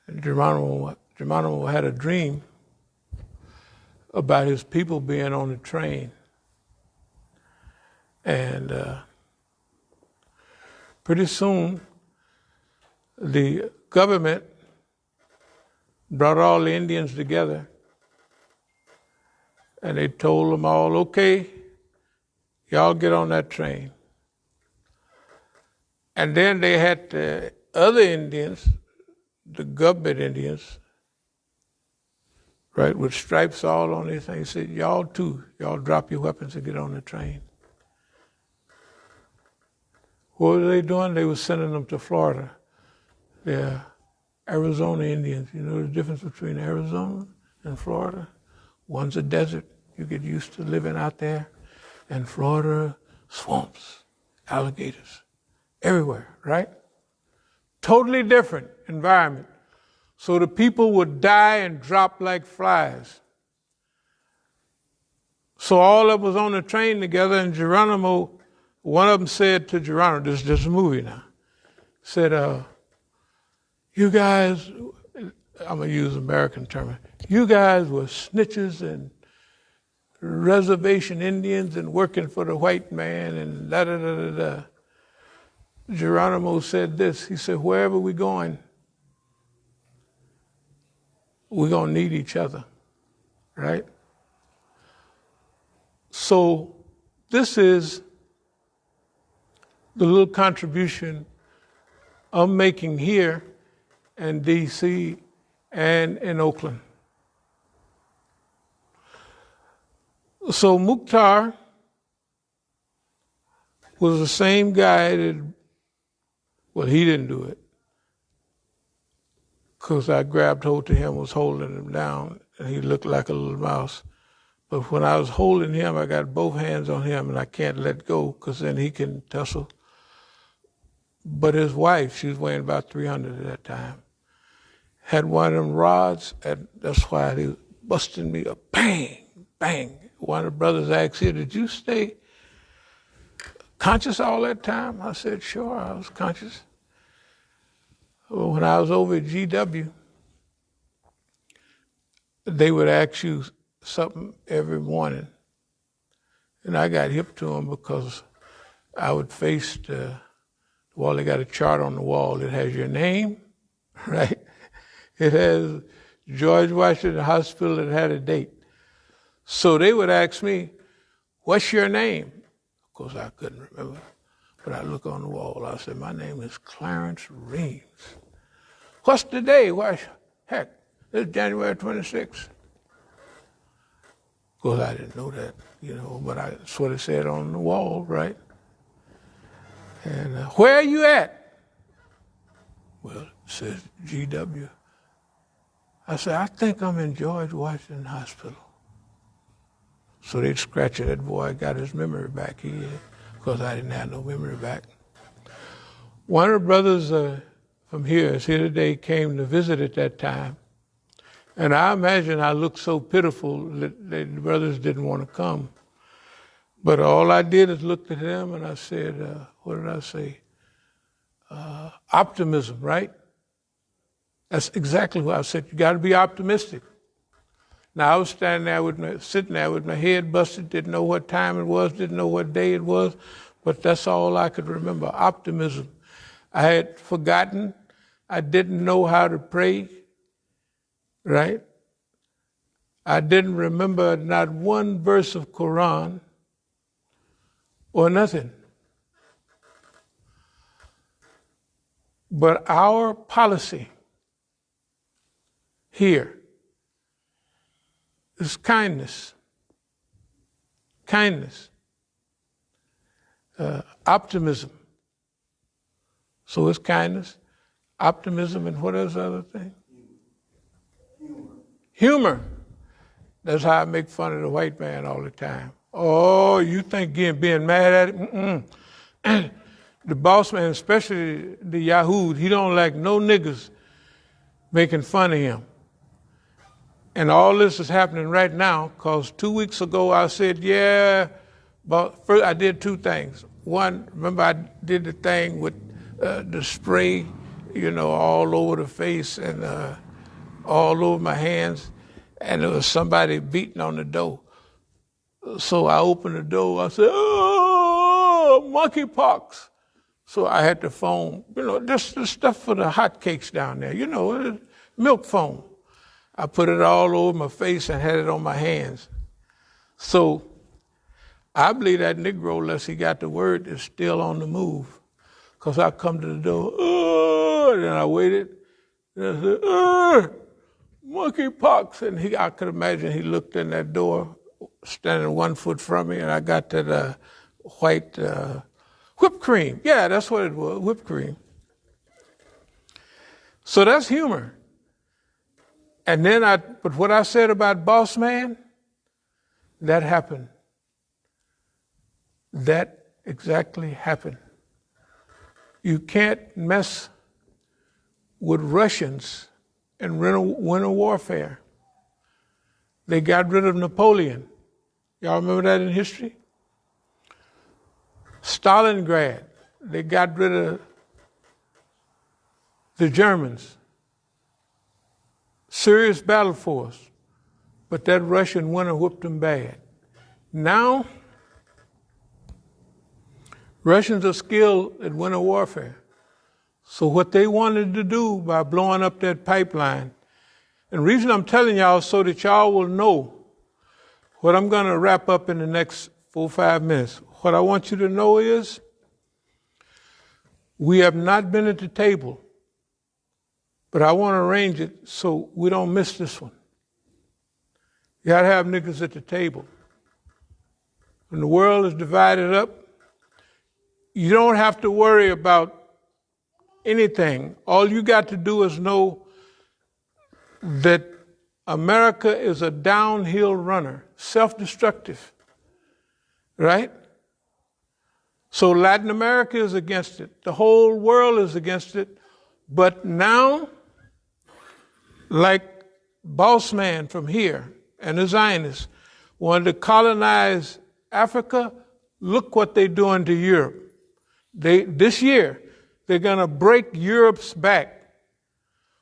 And Geronimo had a dream about his people being on the train. And pretty soon, the government brought all the Indians together and they told them all, okay, y'all get on that train. And then they had the other Indians, the government Indians, right, with stripes all on their thing. He said, y'all too, y'all drop your weapons and get on the train. What were they doing? They were sending them to Florida. They're Arizona Indians. You know the difference between Arizona and Florida? One's a desert. You get used to living out there. And Florida, swamps, alligators, everywhere, right? Totally different environment. So the people would die and drop like flies. So all of us was on the train together, and Geronimo, one of them said to Geronimo, this is just a movie now, said, you guys, I'm going to use American term, you guys were snitches and reservation Indians and working for the white man and da-da-da-da-da. Geronimo said this, he said, wherever we're going, we're going to need each other, right? So this is the little contribution I'm making here in D.C. and in Oakland. So Mukhtar was the same guy that, well, he didn't do it, because I grabbed hold to him, was holding him down, and he looked like a little mouse. But when I was holding him, I got both hands on him, and I can't let go, because then he can tussle. But his wife, she was weighing about 300 at that time, had one of them rods, and that's why they was busting me up, bang, bang. One of the brothers asked here, did you stay conscious all that time? I said, sure, I was conscious. Well, when I was over at GW, they would ask you something every morning. And I got hip to them because I would face the wall. They got a chart on the wall that has your name, right? It has George Washington Hospital that had a date. So they would ask me, what's your name? Of course, I couldn't remember. But I look on the wall. I said, my name is Clarence Reeves. What's the day? Why, heck, it's January 26th. Of course, I didn't know that, but that's what it said on the wall, right? And where are you at? Well, it says GW. I said, I think I'm in George Washington Hospital. So they'd scratch it. That boy got his memory back. Because I didn't have no memory back. One of the brothers from here is here today, came to visit at that time. And I imagine I looked so pitiful that the brothers didn't want to come. But all I did is looked at him and I said, what did I say? Optimism, right? That's exactly what I said. You got to be optimistic. Now I was sitting there with my head busted, didn't know what time it was, didn't know what day it was, but that's all I could remember, optimism. I had forgotten. I didn't know how to pray, right? I didn't remember not one verse of Quran or nothing. But our policy here is kindness, optimism. So it's kindness, Optimism and what is the other thing? Humor. That's how I make fun of the white man all the time. Oh, you think being mad at it? The boss man, especially the Yahoo, he don't like no niggas making fun of him. And all this is happening right now because 2 weeks ago I said, yeah, but first I did two things. One, remember I did the thing with the spray, all over the face and all over my hands, and there was somebody beating on the door. So I opened the door, I said, oh, monkeypox. So I had to phone, just the stuff for the hotcakes down there, milk foam. I put it all over my face and had it on my hands. So I believe that Negro, unless he got the word, is still on the move. Because I come to the door, and then I waited, and I said, monkeypox. And I could imagine he looked in that door, standing 1 foot from me, and I got that white whipped cream. Yeah, that's what it was, whipped cream. So that's humor. And then but what I said about boss man, that happened. That exactly happened. You can't mess with Russians in winter warfare. They got rid of Napoleon. Y'all remember that in history? Stalingrad, they got rid of the Germans. Serious battle force, but that Russian winter whooped them bad. Now, Russians are skilled at winter warfare. So what they wanted to do by blowing up that pipeline, and the reason I'm telling y'all so that y'all will know what I'm going to wrap up in the next 4 or 5 minutes. What I want you to know is we have not been at the table. But I want to arrange it so we don't miss this one. You got to have niggas at the table. When the world is divided up, you don't have to worry about anything. All you got to do is know that America is a downhill runner, self-destructive, right? So Latin America is against it. The whole world is against it. But now, like boss man from here and the Zionists wanted to colonize Africa, look what they're doing to Europe. This year, they're going to break Europe's back.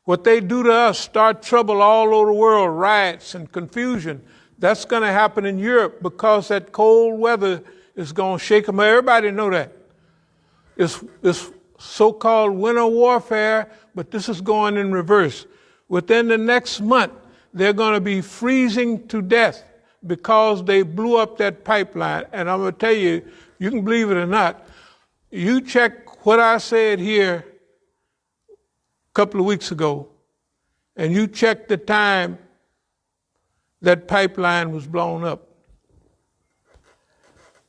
What they do to us, start trouble all over the world, riots and confusion. That's going to happen in Europe because that cold weather is going to shake them. Everybody know that. It's so-called winter warfare, but this is going in reverse. Within the next month, they're going to be freezing to death because they blew up that pipeline. And I'm going to tell you, you can believe it or not, you check what I said here a couple of weeks ago, and you check the time that pipeline was blown up.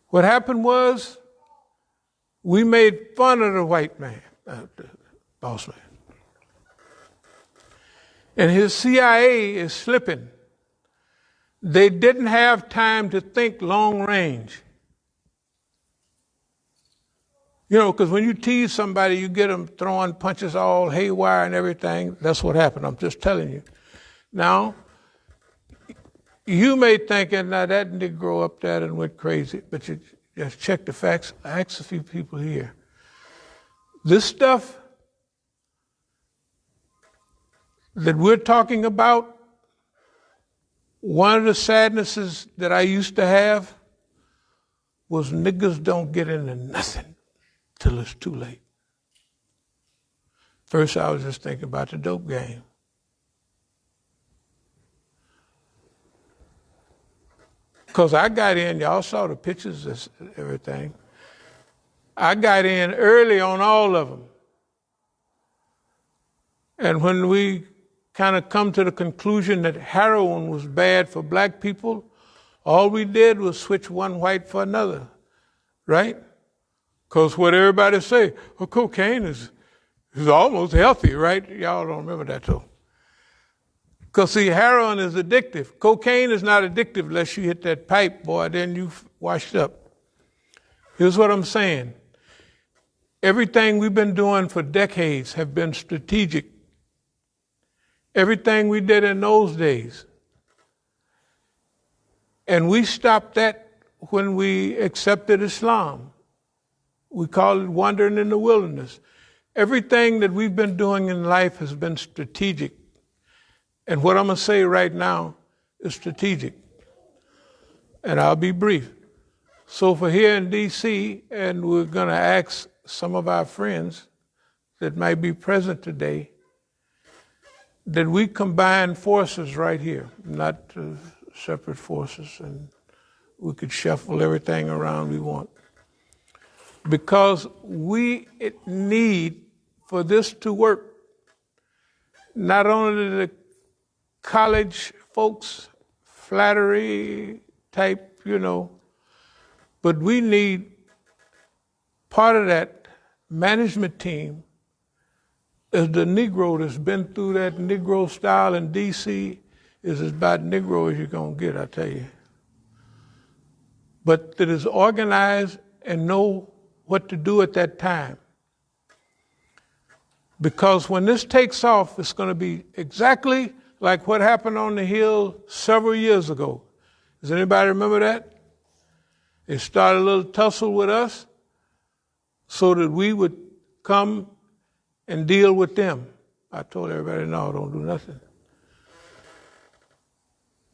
What happened was we made fun of the white man, the boss man. And his CIA is slipping. They didn't have time to think long range. Because when you tease somebody, you get them throwing punches all haywire and everything. That's what happened. I'm just telling you. Now, you may think, now that Negro up there and went crazy, but you just check the facts. I asked a few people here. This stuff that we're talking about, one of the sadnesses that I used to have was niggas don't get into nothing till it's too late. First, I was just thinking about the dope game. Because I got in, y'all saw the pictures and everything. I got in early on all of them. And when we kind of come to the conclusion that heroin was bad for black people, all we did was switch one white for another, right? Because what everybody say, cocaine is It's almost healthy, right? Y'all don't remember that, though. Because, see, heroin is addictive. Cocaine is not addictive unless you hit that pipe, boy, then you've washed up. Here's what I'm saying. Everything we've been doing for decades have been strategic. Everything we did in those days. And we stopped that when we accepted Islam. We call it wandering in the wilderness. Everything that we've been doing in life has been strategic. And what I'm going to say right now is strategic. And I'll be brief. So for here in D.C., and we're going to ask some of our friends that might be present today, that we combine forces right here, not separate forces, and we could shuffle everything around we want. Because we need for this to work, not only the college folks, flattery type, but we need part of that management team is the Negro that's been through that Negro style in D.C. is as about Negro as you're going to get, I tell you. But that is organized and know what to do at that time. Because when this takes off, it's going to be exactly like what happened on the Hill several years ago. Does anybody remember that? They started a little tussle with us so that we would come and deal with them. I told everybody, no, don't do nothing.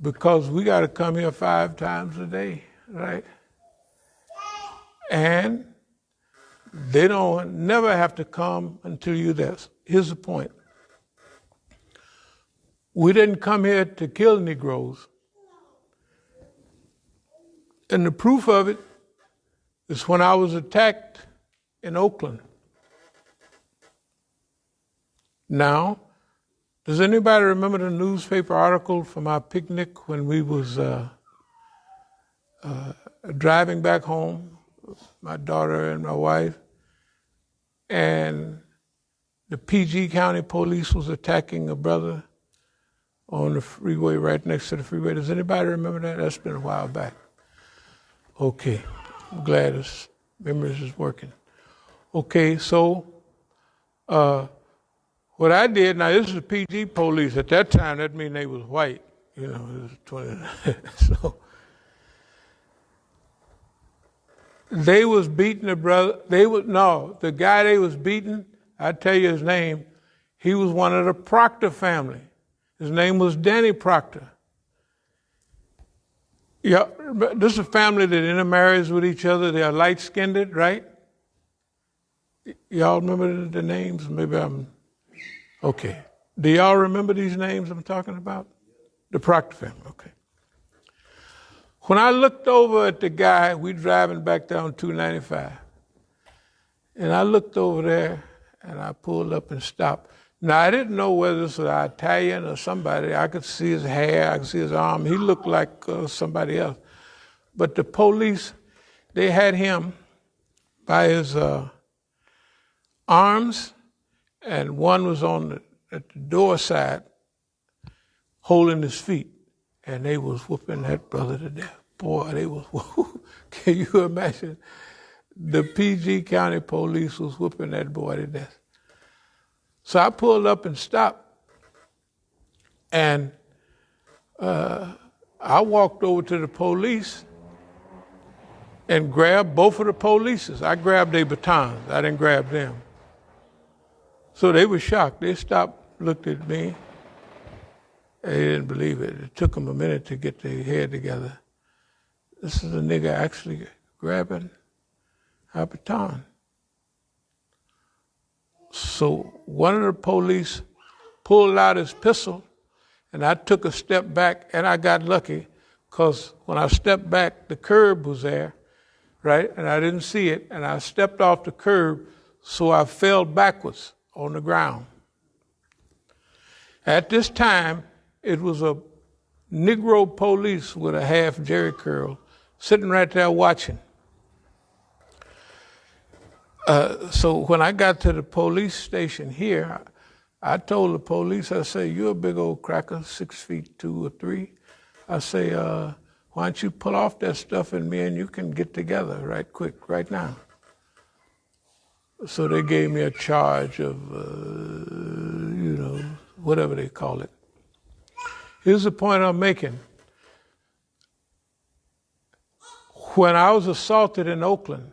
Because we got to come here 5 times a day, right? And they don't never have to come until you're there. Here's the point. We didn't come here to kill Negroes. And the proof of it is when I was attacked in Oakland. Now, does anybody remember the newspaper article from our picnic when we was driving back home, my daughter and my wife, and the PG County police was attacking a brother on the freeway, right next to the freeway? Does anybody remember that? That's been a while back. Okay, I'm glad this memories is working. Okay, so what I did, now this is the PG police. At that time, that mean they was white. It was 20. So they was beating the brother. The guy they was beating, I tell you his name, he was one of the Proctor family. His name was Danny Proctor. Yeah, this is a family that intermarries with each other. They are light-skinned, right? Y'all remember the names? Maybe I'm... Okay. Do y'all remember these names I'm talking about? The Proctor family, okay. When I looked over at the guy, we driving back down 295, and I looked over there, and I pulled up and stopped. Now, I didn't know whether this was an Italian or somebody. I could see his hair, I could see his arm. He looked like somebody else. But the police, they had him by his arms, and one was at the door side, holding his feet, and they was whooping that brother to death. Boy, they was, can you imagine? The PG County police was whooping that boy to death. So I pulled up and stopped, and I walked over to the police and grabbed both of the polices. I grabbed their batons. I didn't grab them. So they were shocked. They stopped, looked at me. They didn't believe it. It took them a minute to get their head together. This is a nigga actually grabbing our baton. So one of the police pulled out his pistol, and I took a step back, and I got lucky, because when I stepped back, the curb was there, right? And I didn't see it, and I stepped off the curb, so I fell backwards on the ground. At this time, it was a Negro police with a half jerry curl sitting right there watching. So when I got to the police station here, I told the police, I say, you're a big old cracker, 6 feet 2 or 3. I say, why don't you pull off that stuff and me and you can get together right quick, right now. So they gave me a charge of, whatever they call it. Here's the point I'm making. When I was assaulted in Oakland,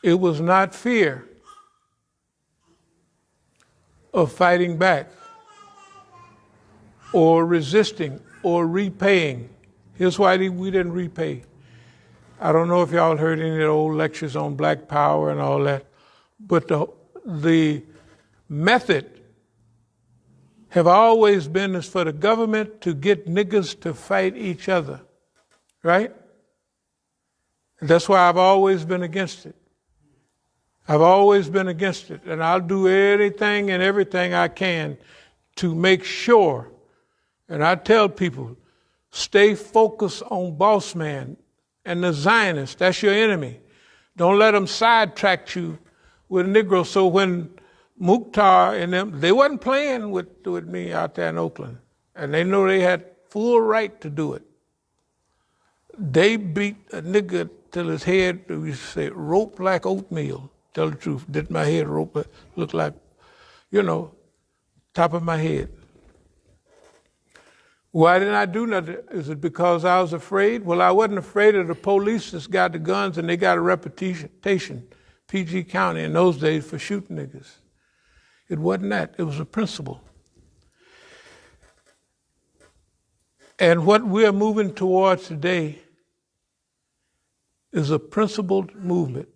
it was not fear of fighting back or resisting or repaying. Here's why we didn't repay. I don't know if y'all heard any of the old lectures on Black Power and all that, but the method have always been is for the government to get niggas to fight each other, right? That's why I've always been against it. I've always been against it, and I'll do anything and everything I can to make sure, and I tell people, stay focused on boss man and the Zionists. That's your enemy. Don't let them sidetrack you with Negroes. So when Mukhtar and them, they wasn't playing with me out there in Oakland, and they know they had full right to do it. They beat a nigga till his head, we say, rope like oatmeal. Tell the truth, did my head rope look like, top of my head. Why didn't I do nothing? Is it because I was afraid? Well, I wasn't afraid of the police that's got the guns and they got a reputation, PG County in those days, for shooting niggas. It wasn't that. It was a principle. And what we're moving towards today is a principled movement.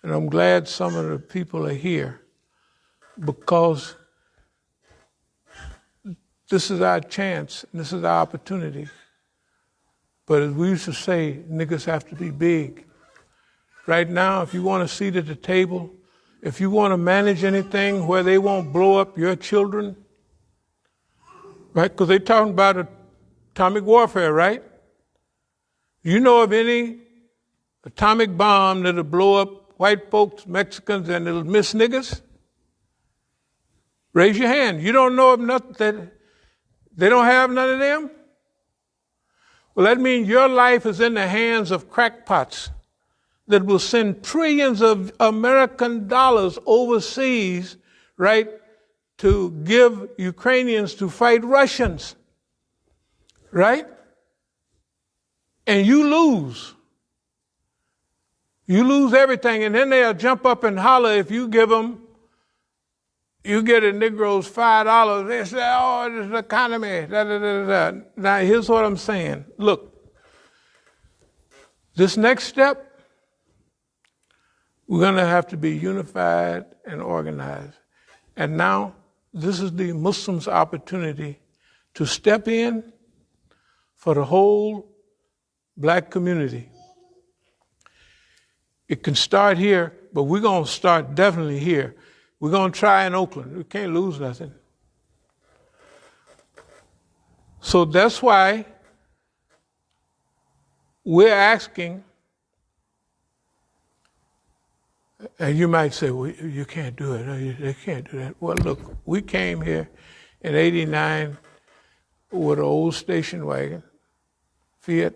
And I'm glad some of the people are here because this is our chance, and this is our opportunity. But as we used to say, niggas have to be big. Right now, if you want a seat at the table, if you want to manage anything where they won't blow up your children, right? Because they're talking about atomic warfare, right? You know of any atomic bomb that'll blow up white folks, Mexicans, and it'll miss niggas? Raise your hand. You don't know of nothing that they don't have none of them? Well, that means your life is in the hands of crackpots that will send trillions of American dollars overseas, right, to give Ukrainians to fight Russians, right? And you lose. You lose everything, and then they'll jump up and holler if you give them, you get a Negroes $5. They say, oh, it's the economy, da, da, da, da. Now, here's what I'm saying. Look, this next step, we're going to have to be unified and organized. And now, this is the Muslims' opportunity to step in for the whole black community. It can start here, but we're going to start definitely here. We're going to try in Oakland. We can't lose nothing. So that's why we're asking, and you might say, well, you can't do it. They can't do that. Well, look, we came here in '89 with an old station wagon, Fiat,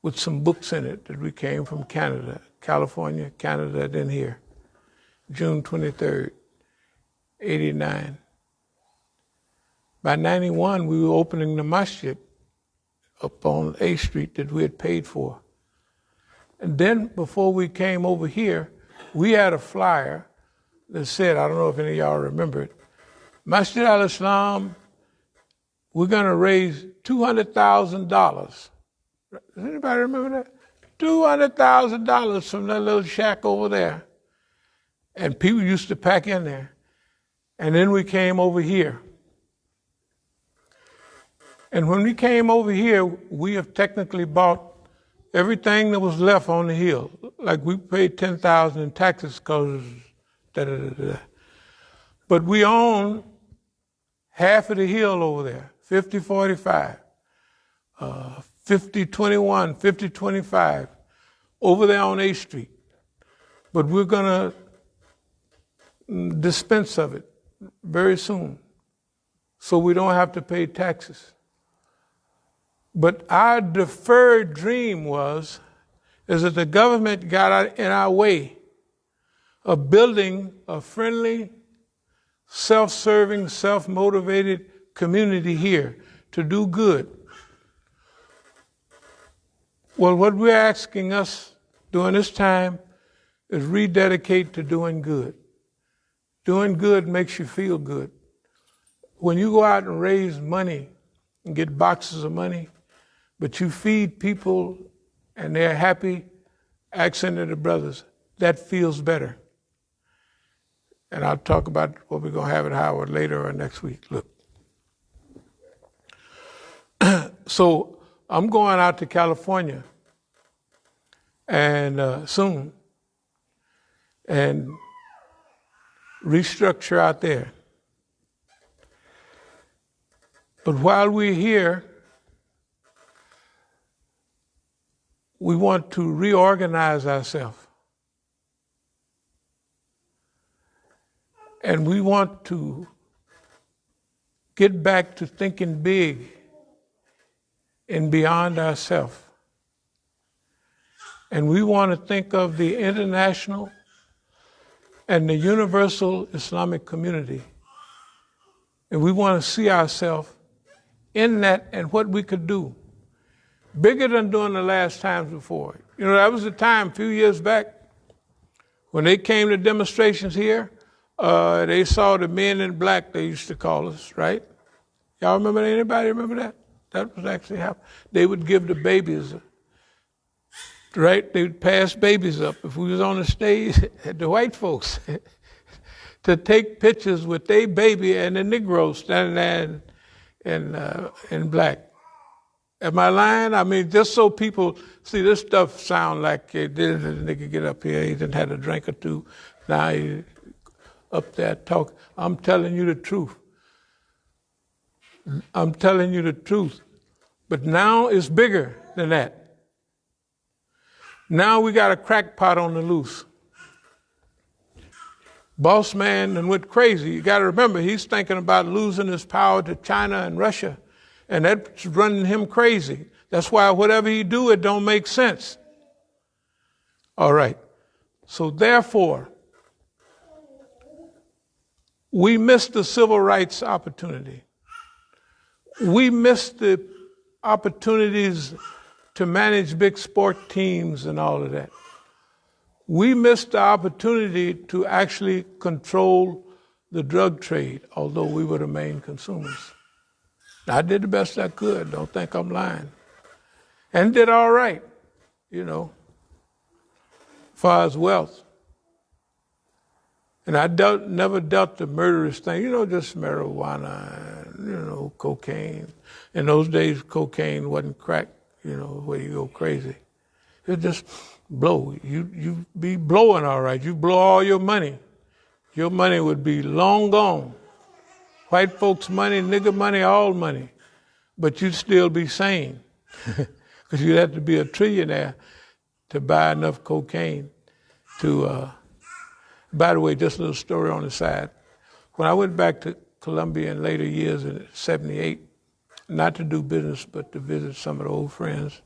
with some books in it that we came from Canada, California, Canada, then here. June 23rd, '89. By '91, we were opening the Masjid up on 8th Street that we had paid for. And then before we came over here, we had a flyer that said, I don't know if any of y'all remember it, Masjid al-Islam, we're going to raise $200,000. Does anybody remember that? $200,000 from that little shack over there. And people used to pack in there. And then we came over here. And when we came over here, we have technically bought everything that was left on the hill. Like we paid $10,000 in taxes because da-da-da-da. But we own half of the hill over there, 5045, 5021, 5025, over there on 8th Street. But we're going to dispense of it very soon, so we don't have to pay taxes. But our deferred dream is that the government got in our way of building a friendly, self-serving, self-motivated community here to do good. Well, what we're asking us during this time is rededicate to doing good. Doing good makes you feel good. When you go out and raise money and get boxes of money, but you feed people and they're happy, accented the brothers, that feels better. And I'll talk about what we're going to have at Howard later or next week. Look. So I'm going out to California and soon and restructure out there. But while we're here, we want to reorganize ourselves. And we want to get back to thinking big and beyond ourselves. And we want to think of the international and the universal Islamic community. And we want to see ourselves in that and what we could do. Bigger than during the last times before. You know, that was a time a few years back when they came to demonstrations here. They saw the men in black, they used to call us, right? Y'all remember that? Anybody remember that? That was actually happening. They would give the babies, right? They would pass babies up. If we was on the stage, the white folks, to take pictures with their baby and the Negroes standing there in black. Am I lying? I mean, just so people see this stuff sound like the nigga get up here, he didn't have a drink or two, now he up there talk. I'm telling you the truth. I'm telling you the truth. But now it's bigger than that. Now we got a crackpot on the loose. Boss man and went crazy. You got to remember, he's thinking about losing his power to China and Russia. And that's running him crazy. That's why whatever he do, it don't make sense. All right. So therefore, we missed the civil rights opportunity. We missed the opportunities to manage big sport teams and all of that. We missed the opportunity to actually control the drug trade, although we were the main consumers. I did the best I could, don't think I'm lying. And did all right, you know, as far as wealth. And I never dealt the murderous thing, you know, just marijuana, you know, cocaine. In those days, cocaine wasn't crack, you know, where you go crazy. It just blow. You be blowing all right. You blow all your money. Your money would be long gone. White folks' money, nigger money, all money. But you'd still be sane. Because you'd have to be a trillionaire to buy enough cocaine to... By the way, just a little story on the side. When I went back to Columbia in later years in '78, not to do business, but to visit some of the old friends,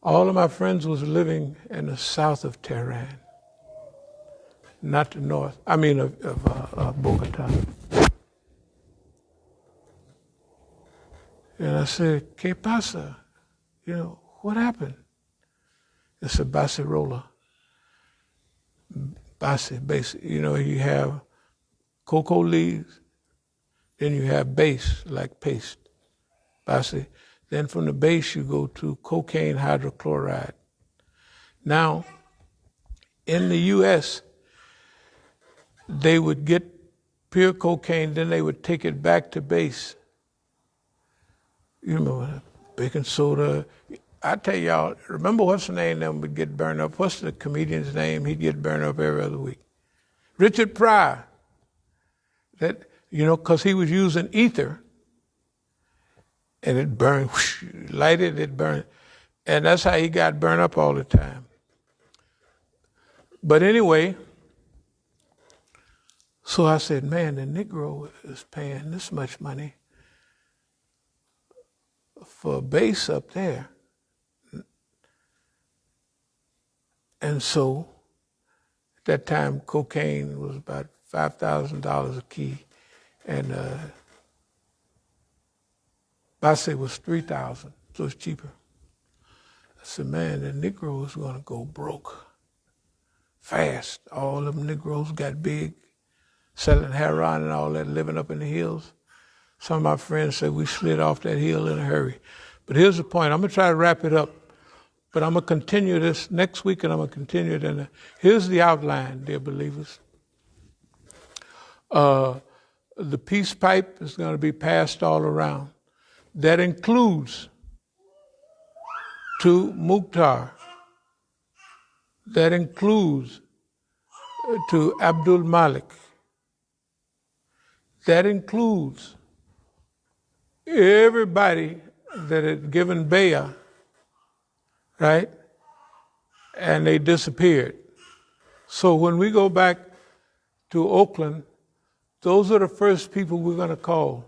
all of my friends was living in the south of Tehran, not the north, of Bogota. And I said, ¿Qué pasa? You know, what happened? It's a bacirola. Base, you know, you have cocoa leaves, then you have base, like paste, base. Then from the base you go to cocaine hydrochloride. Now, in the U.S., they would get pure cocaine, then they would take it back to base. You know, baking soda. I tell y'all, remember what's the name them would get burned up? What's the comedian's name? He'd get burned up every other week. Richard Pryor. That, you know, because he was using ether and it burned, whoosh, lighted, it burned. And that's how he got burned up all the time. But anyway, so I said, man, the Negro is paying this much money for a base up there. And so at that time, cocaine was about $5,000 a key. And Basse was $3,000, so it's cheaper. I said, man, the Negroes going to go broke fast. All them Negroes got big, selling heroin and all that, living up in the hills. Some of my friends said we slid off that hill in a hurry. But here's the point. I'm going to try to wrap it up, but I'm going to continue this next week, and I'm going to continue it. Here's the outline, dear believers. The peace pipe is going to be passed all around. That includes to Mukhtar. That includes to Abdul Malik. That includes everybody that had given bayah, right? And they disappeared. So when we go back to Oakland, those are the first people we're going to call.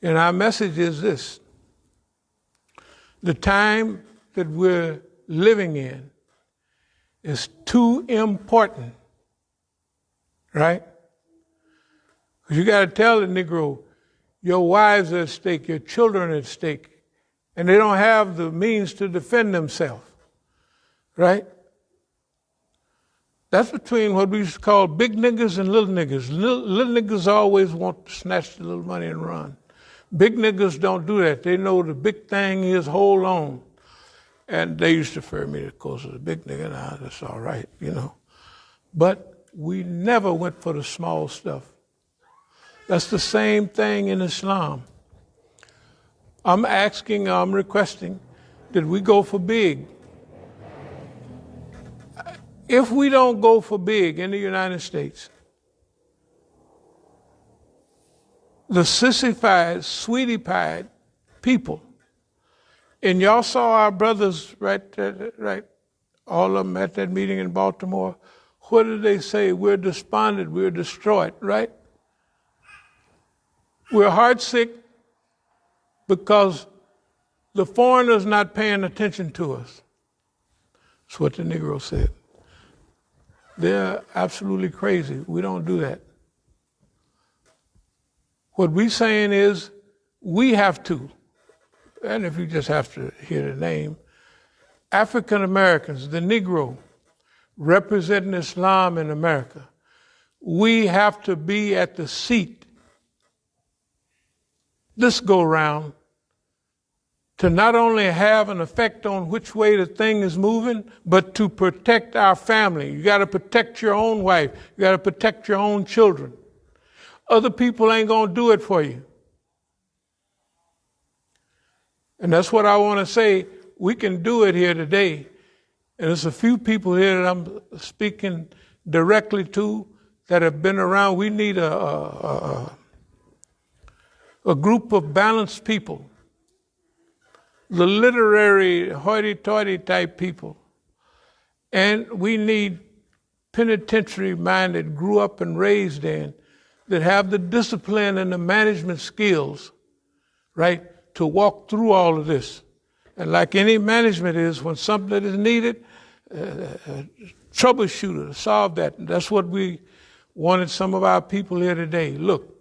And our message is this: the time that we're living in is too important, right? Because you got to tell the Negro, your wives are at stake, your children are at stake, and they don't have the means to defend themselves, right? That's between what we used to call big niggas and little niggas. Little niggas always want to snatch the little money and run. Big niggas don't do that. They know the big thing is hold on. And they used to refer me, of course, as a big nigga. Now, that's all right, you know. But we never went for the small stuff. That's the same thing in Islam. I'm requesting that we go for big. If we don't go for big in the United States, the sissified, sweetie-pied people, and y'all saw our brothers, right, all of them at that meeting in Baltimore, what did they say? We're despondent, we're distraught, right? We're heartsick because the foreigner's not paying attention to us. That's what the Negro said. They're absolutely crazy. We don't do that. What we're saying is we have to, and if you just have to hear the name, African Americans, the Negro, representing Islam in America, we have to be at the seat this go round to not only have an effect on which way the thing is moving, but to protect our family. You got to protect your own wife. You got to protect your own children. Other people ain't going to do it for you. And that's what I want to say. We can do it here today. And there's a few people here that I'm speaking directly to that have been around. We need a group of balanced people. The literary, hoity-toity type people. And we need penitentiary-minded, grew up and raised in, that have the discipline and the management skills, right, to walk through all of this. And like any management is, when something is needed, troubleshooter to solve that. And that's what we wanted some of our people here today. Look,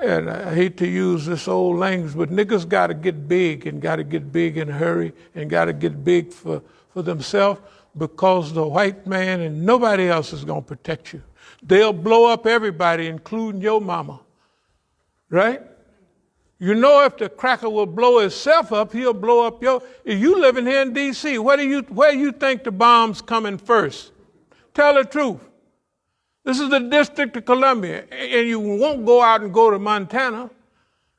and I hate to use this old language, but niggas got to get big, and got to get big in a hurry, and got to get big for themselves, because the white man and nobody else is going to protect you. They'll blow up everybody, including your mama, right? You know, if the cracker will blow himself up, he'll blow up your. If you living here in D.C., where you think the bomb's coming first? Tell the truth. This is the District of Columbia, and you won't go out and go to Montana,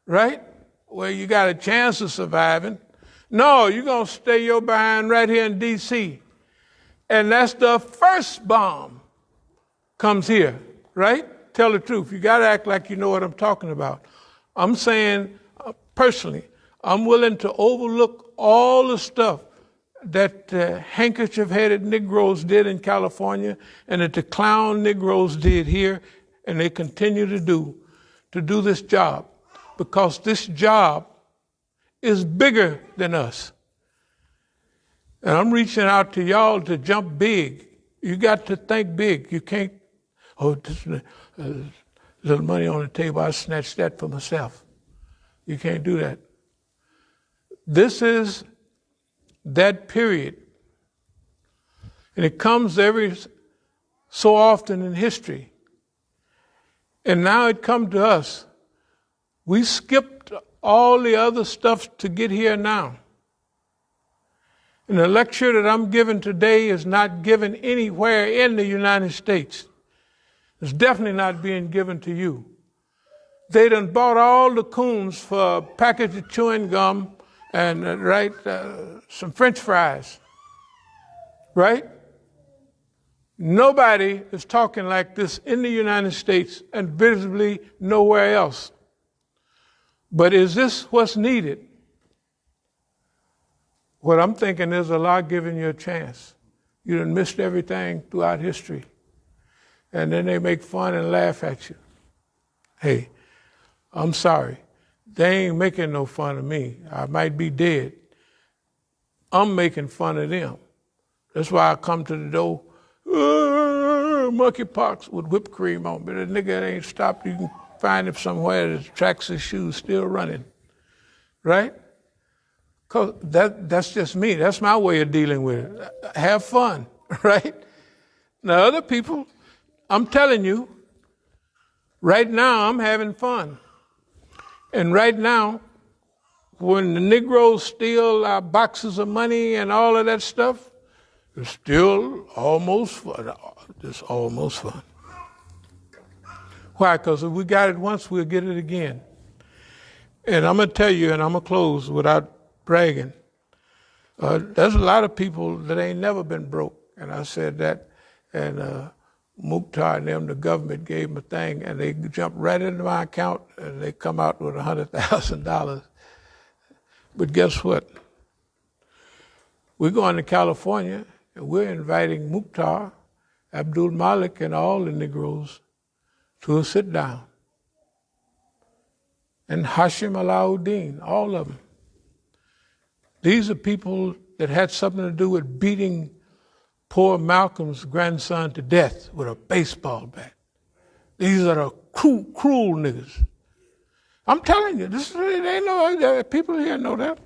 right, where you got a chance of surviving. No, you're going to stay your behind right here in D.C., and that's the first bomb comes here, right? Tell the truth. You got to act like you know what I'm talking about. I'm saying, personally, I'm willing to overlook all the stuff. handkerchief-headed Negroes did in California and that the clown Negroes did here, and they continue to do this job, because this job is bigger than us. And I'm reaching out to y'all to jump big. You got to think big. You can't, this little money on the table, I snatched that for myself. You can't do that. This is that period. And it comes every so often in history. And now it comes to us. We skipped all the other stuff to get here now. And the lecture that I'm giving today is not given anywhere in the United States. It's definitely not being given to you. They done bought all the coons for a package of chewing gum and some French fries, right? Nobody is talking like this in the United States and visibly nowhere else. But is this what's needed? What I'm thinking is Allah giving you a chance. You done missed everything throughout history. And then they make fun and laugh at you. Hey, I'm sorry. They ain't making no fun of me. I might be dead. I'm making fun of them. That's why I come to the door, monkeypox with whipped cream on. But a nigga ain't stopped. You can find him somewhere that tracks his shoes still running. Right? Cause that's just me. That's my way of dealing with it. Have fun, right? Now other people, I'm telling you, right now I'm having fun. And right now, when the Negroes steal our boxes of money and all of that stuff, it's still almost fun. It's almost fun. Why? Because if we got it once, we'll get it again. And I'm going to tell you, and I'm going to close without bragging. There's a lot of people that ain't never been broke. And I said that, and Mukhtar and them, the government gave them a thing, and they jumped right into my account, and they come out with $100,000. But guess what? We're going to California, and we're inviting Mukhtar, Abdul Malik, and all the Negroes to a sit-down. And Hashim Alauddin, all of them. These are people that had something to do with beating poor Malcolm's grandson to death with a baseball bat. These are the cruel niggas. I'm telling you, they know, people here know that.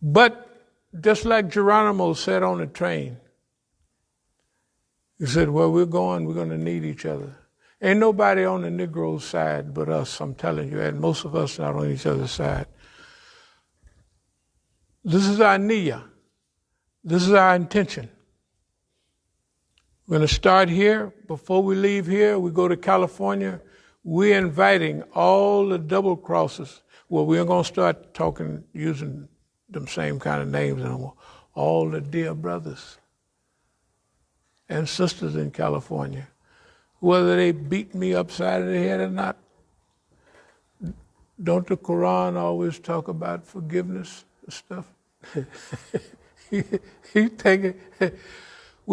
But just like Geronimo said on the train, he said, where we're going to need each other. Ain't nobody on the Negro side but us, I'm telling you, and most of us not on each other's side. This is our niyyah. This is our intention. We're going to start here. Before we leave here, we go to California. We're inviting all the double crosses. Well, we're going to start using them same kind of names anymore. All the dear brothers and sisters in California, whether they beat me upside of the head or not. Don't the Quran always talk about forgiveness and stuff? We're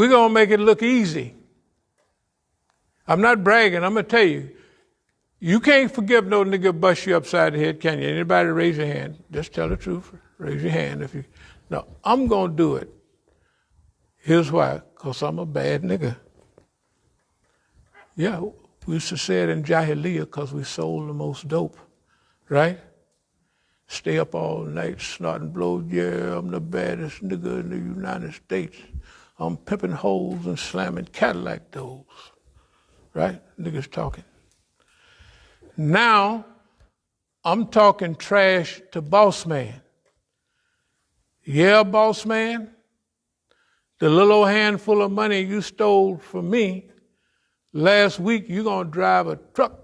going to make it look easy. I'm not bragging. I'm going to tell you, you can't forgive no nigga bust you upside the head, can you? Anybody raise your hand? Just tell the truth. Raise your hand if you. No, I'm going to do it. Here's why. Because I'm a bad nigga. Yeah, we used to say it in Jahiliyyah because we sold the most dope, right? Stay up all night, snort and blow. Yeah, I'm the baddest nigga in the United States. I'm pimping holes and slamming Cadillac doors, right? Niggas talking. Now, I'm talking trash to boss man. Yeah, boss man, the little old handful of money you stole from me last week, you're going to drive a truck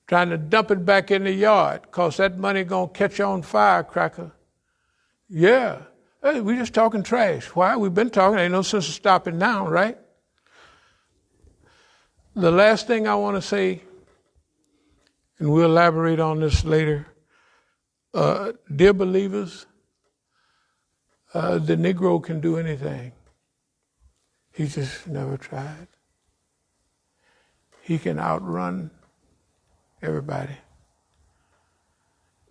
trying to dump it back in the yard because that money going to catch on firecracker. Yeah. Hey, we just talking trash. Why? We've been talking. Ain't no sense of stopping now, right? The last thing I want to say, and we'll elaborate on this later, dear believers, the Negro can do anything. He just never tried. He can outrun everybody.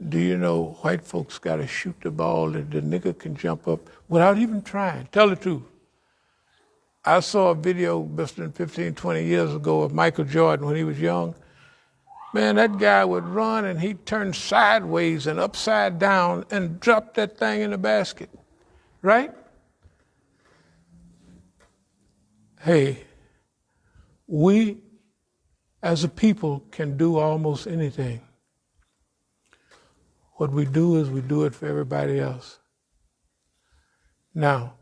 Do you know white folks got to shoot the ball and the nigger can jump up without even trying? Tell the truth. I saw a video less than 15, 20 years ago of Michael Jordan when he was young. Man, that guy would run and he'd turn sideways and upside down and drop that thing in the basket, right? Hey, we as a people can do almost anything. What we do is we do it for everybody else. Now,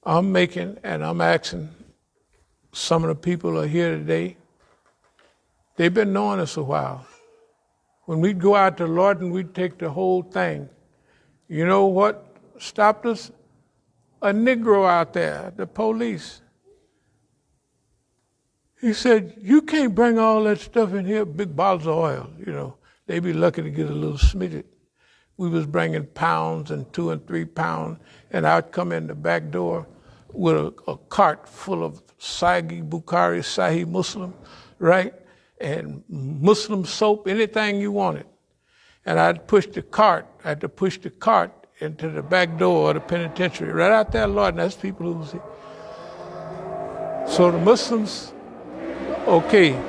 I'm asking some of the people who are here today, they've been knowing us a while. When we'd go out to Lorton, we'd take the whole thing. You know what stopped us? A Negro out there, the police. He said, you can't bring all that stuff in here, big bottles of oil, you know. They'd be lucky to get a little smidget. We was bringing pounds and 2 and 3 pounds, and I'd come in the back door with a cart full of Sagi, Bukhari, Sahih Muslim, right? And Muslim soap, anything you wanted. And I had to push the cart into the back door of the penitentiary. Right out there, Lord, and that's people who was here. So the Muslims, okay.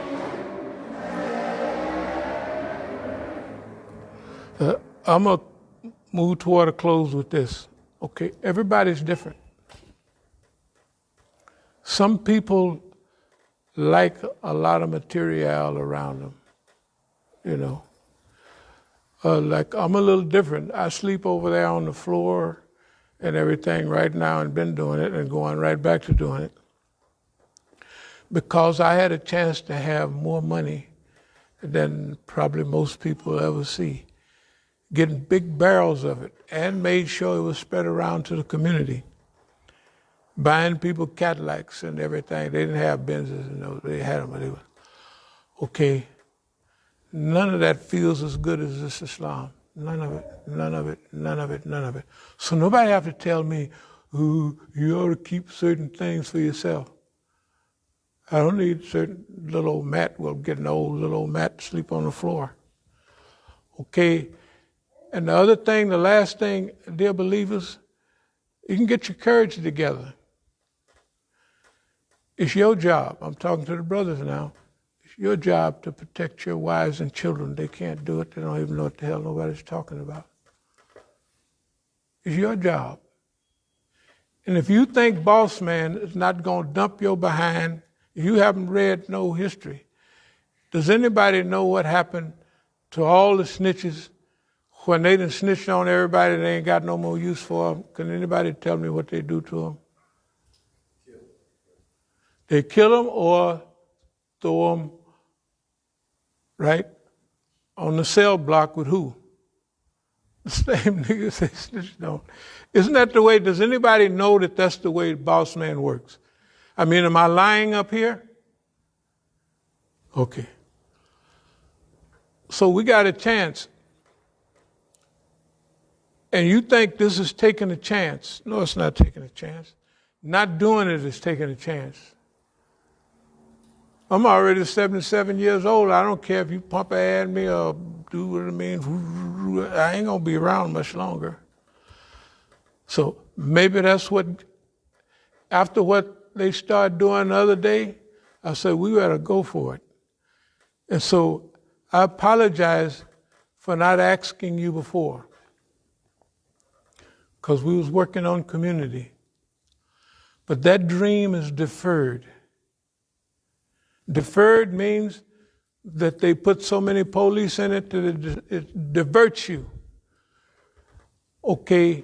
I'm going to move toward a close with this. Okay, everybody's different. Some people like a lot of material around them, you know. Like I'm a little different. I sleep over there on the floor and everything right now and been doing it and going right back to doing it because I had a chance to have more money than probably most people ever see. Getting big barrels of it and made sure it was spread around to the community. Buying people Cadillacs and everything. They didn't have Benzes, you know, they had them, but they were, okay. None of that feels as good as this Islam. None of it, none of it, none of it, none of it. So nobody have to tell me, ooh, you ought to keep certain things for yourself. I don't need certain little old mat. We'll get an old little old mat to sleep on the floor. Okay. And the other thing, the last thing, dear believers, you can get your courage together. It's your job. I'm talking to the brothers now. It's your job to protect your wives and children. They can't do it. They don't even know what the hell nobody's talking about. It's your job. And if you think boss man is not going to dump your behind, you haven't read no history. Does anybody know what happened to all the snitches when they done snitched on everybody, they ain't got no more use for them? Can anybody tell me what they do to them? They kill them or throw them, right, on the cell block with who? The same niggas they snitched on. Isn't that the way? Does anybody know that that's the way boss man works? I mean, am I lying up here? Okay. So we got a chance. And you think this is taking a chance. No, it's not taking a chance. Not doing it is taking a chance. I'm already 77 years old. I don't care if you pump at me or do what I mean. I ain't going to be around much longer. So maybe that's what, after what they started doing the other day, I said, we better go for it. And so I apologize for not asking you before, because we was working on community. But that dream is deferred. Deferred means that they put so many police in it that it diverts you. Okay,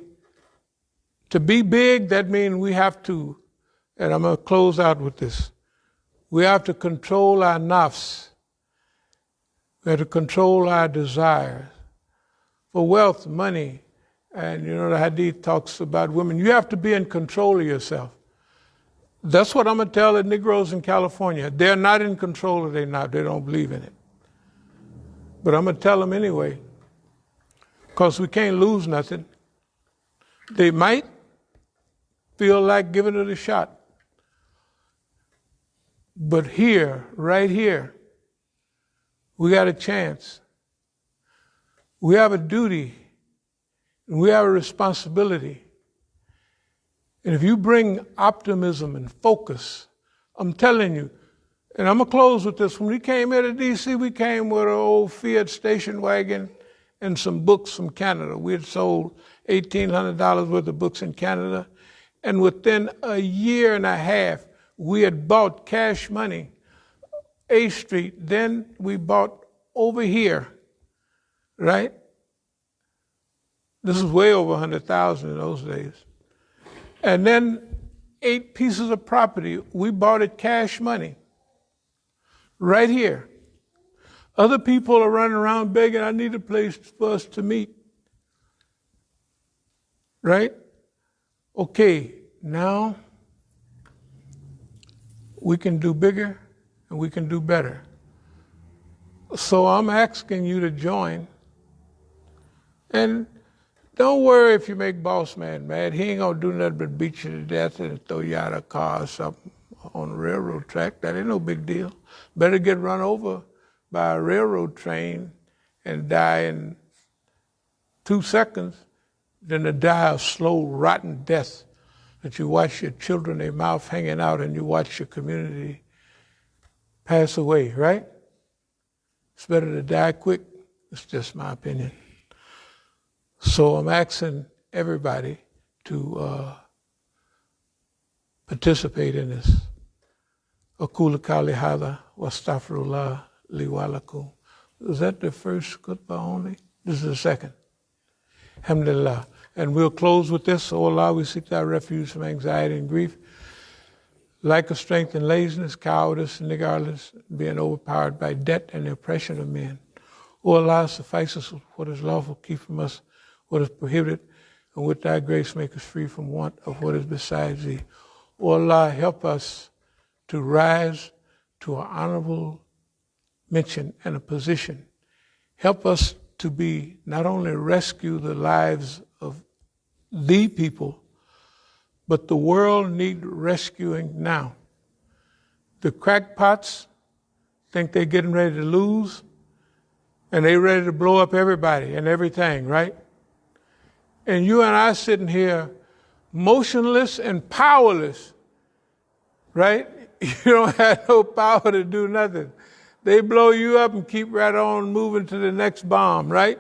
to be big, that means we have to, and I'm going to close out with this, we have to control our nafs. We have to control our desires for wealth, money, and you know the hadith talks about women. You have to be in control of yourself. That's what I'm going to tell the Negroes in California. They're not in control or they're not. They don't believe in it. But I'm going to tell them anyway, because we can't lose nothing. They might feel like giving it a shot. But here, right here, we got a chance. We have a duty, and we have a responsibility. And if you bring optimism and focus, I'm telling you, and I'm going to close with this. When we came here to D.C., we came with an old Fiat station wagon and some books from Canada. We had sold $1,800 worth of books in Canada. And within a year and a half, we had bought cash money, A Street. Then we bought over here, right? This is way over 100,000 in those days. And then 8 pieces of property, we bought it cash money. Right here. Other people are running around begging, I need a place for us to meet. Right? Okay, now we can do bigger and we can do better. So I'm asking you to join. And don't worry if you make boss man mad. He ain't gonna do nothing but beat you to death and throw you out of a car or something on a railroad track. That ain't no big deal. Better get run over by a railroad train and die in 2 seconds than to die a slow, rotten death that you watch your children, their mouth hanging out, and you watch your community pass away, right? It's better to die quick. It's just my opinion. So I'm asking everybody to participate in this. Aqulu qawli hadha wa astaghfirullah li wa lakum. Is that the first khutbah only? This is the second. Alhamdulillah. And we'll close with this. Oh Allah, we seek thy refuge from anxiety and grief, lack of strength and laziness, cowardice and niggardliness, being overpowered by debt and the oppression of men. O Allah, suffice us with what is lawful, keep from us what is prohibited, and with thy grace make us free from want of what is besides thee. O Allah, help us to rise to an honorable mention and a position. Help us to be not only rescue the lives of the people, but the world need rescuing now. The crackpots think they're getting ready to lose, and they're ready to blow up everybody and everything, right? And you and I sitting here motionless and powerless, right? You don't have no power to do nothing. They blow you up and keep right on moving to the next bomb, right?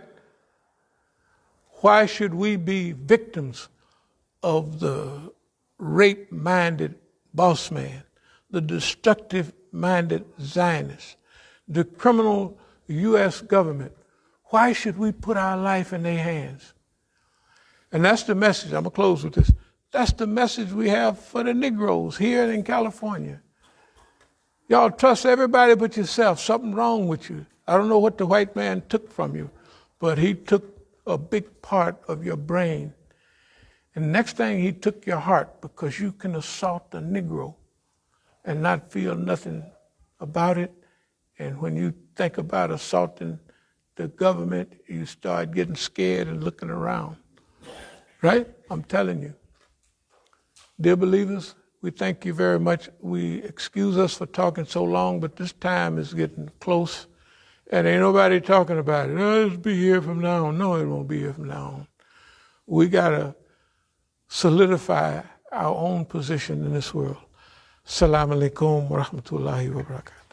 Why should we be victims of the rape-minded boss man, the destructive-minded Zionist, the criminal U.S. government? Why should we put our life in their hands? And that's the message. I'm going to close with this. That's the message we have for the Negroes here in California. Y'all trust everybody but yourself. Something wrong with you. I don't know what the white man took from you, but he took a big part of your brain. And next thing, he took your heart, because you can assault a Negro and not feel nothing about it. And when you think about assaulting the government, you start getting scared and looking around. Right? I'm telling you. Dear believers, we thank you very much. We excuse us for talking so long, but this time is getting close, and ain't nobody talking about it. Oh, it'll be here from now on. No, it won't be here from now on. We got to solidify our own position in this world. Assalamu alaikum wa rahmatullahi wa barakatuh.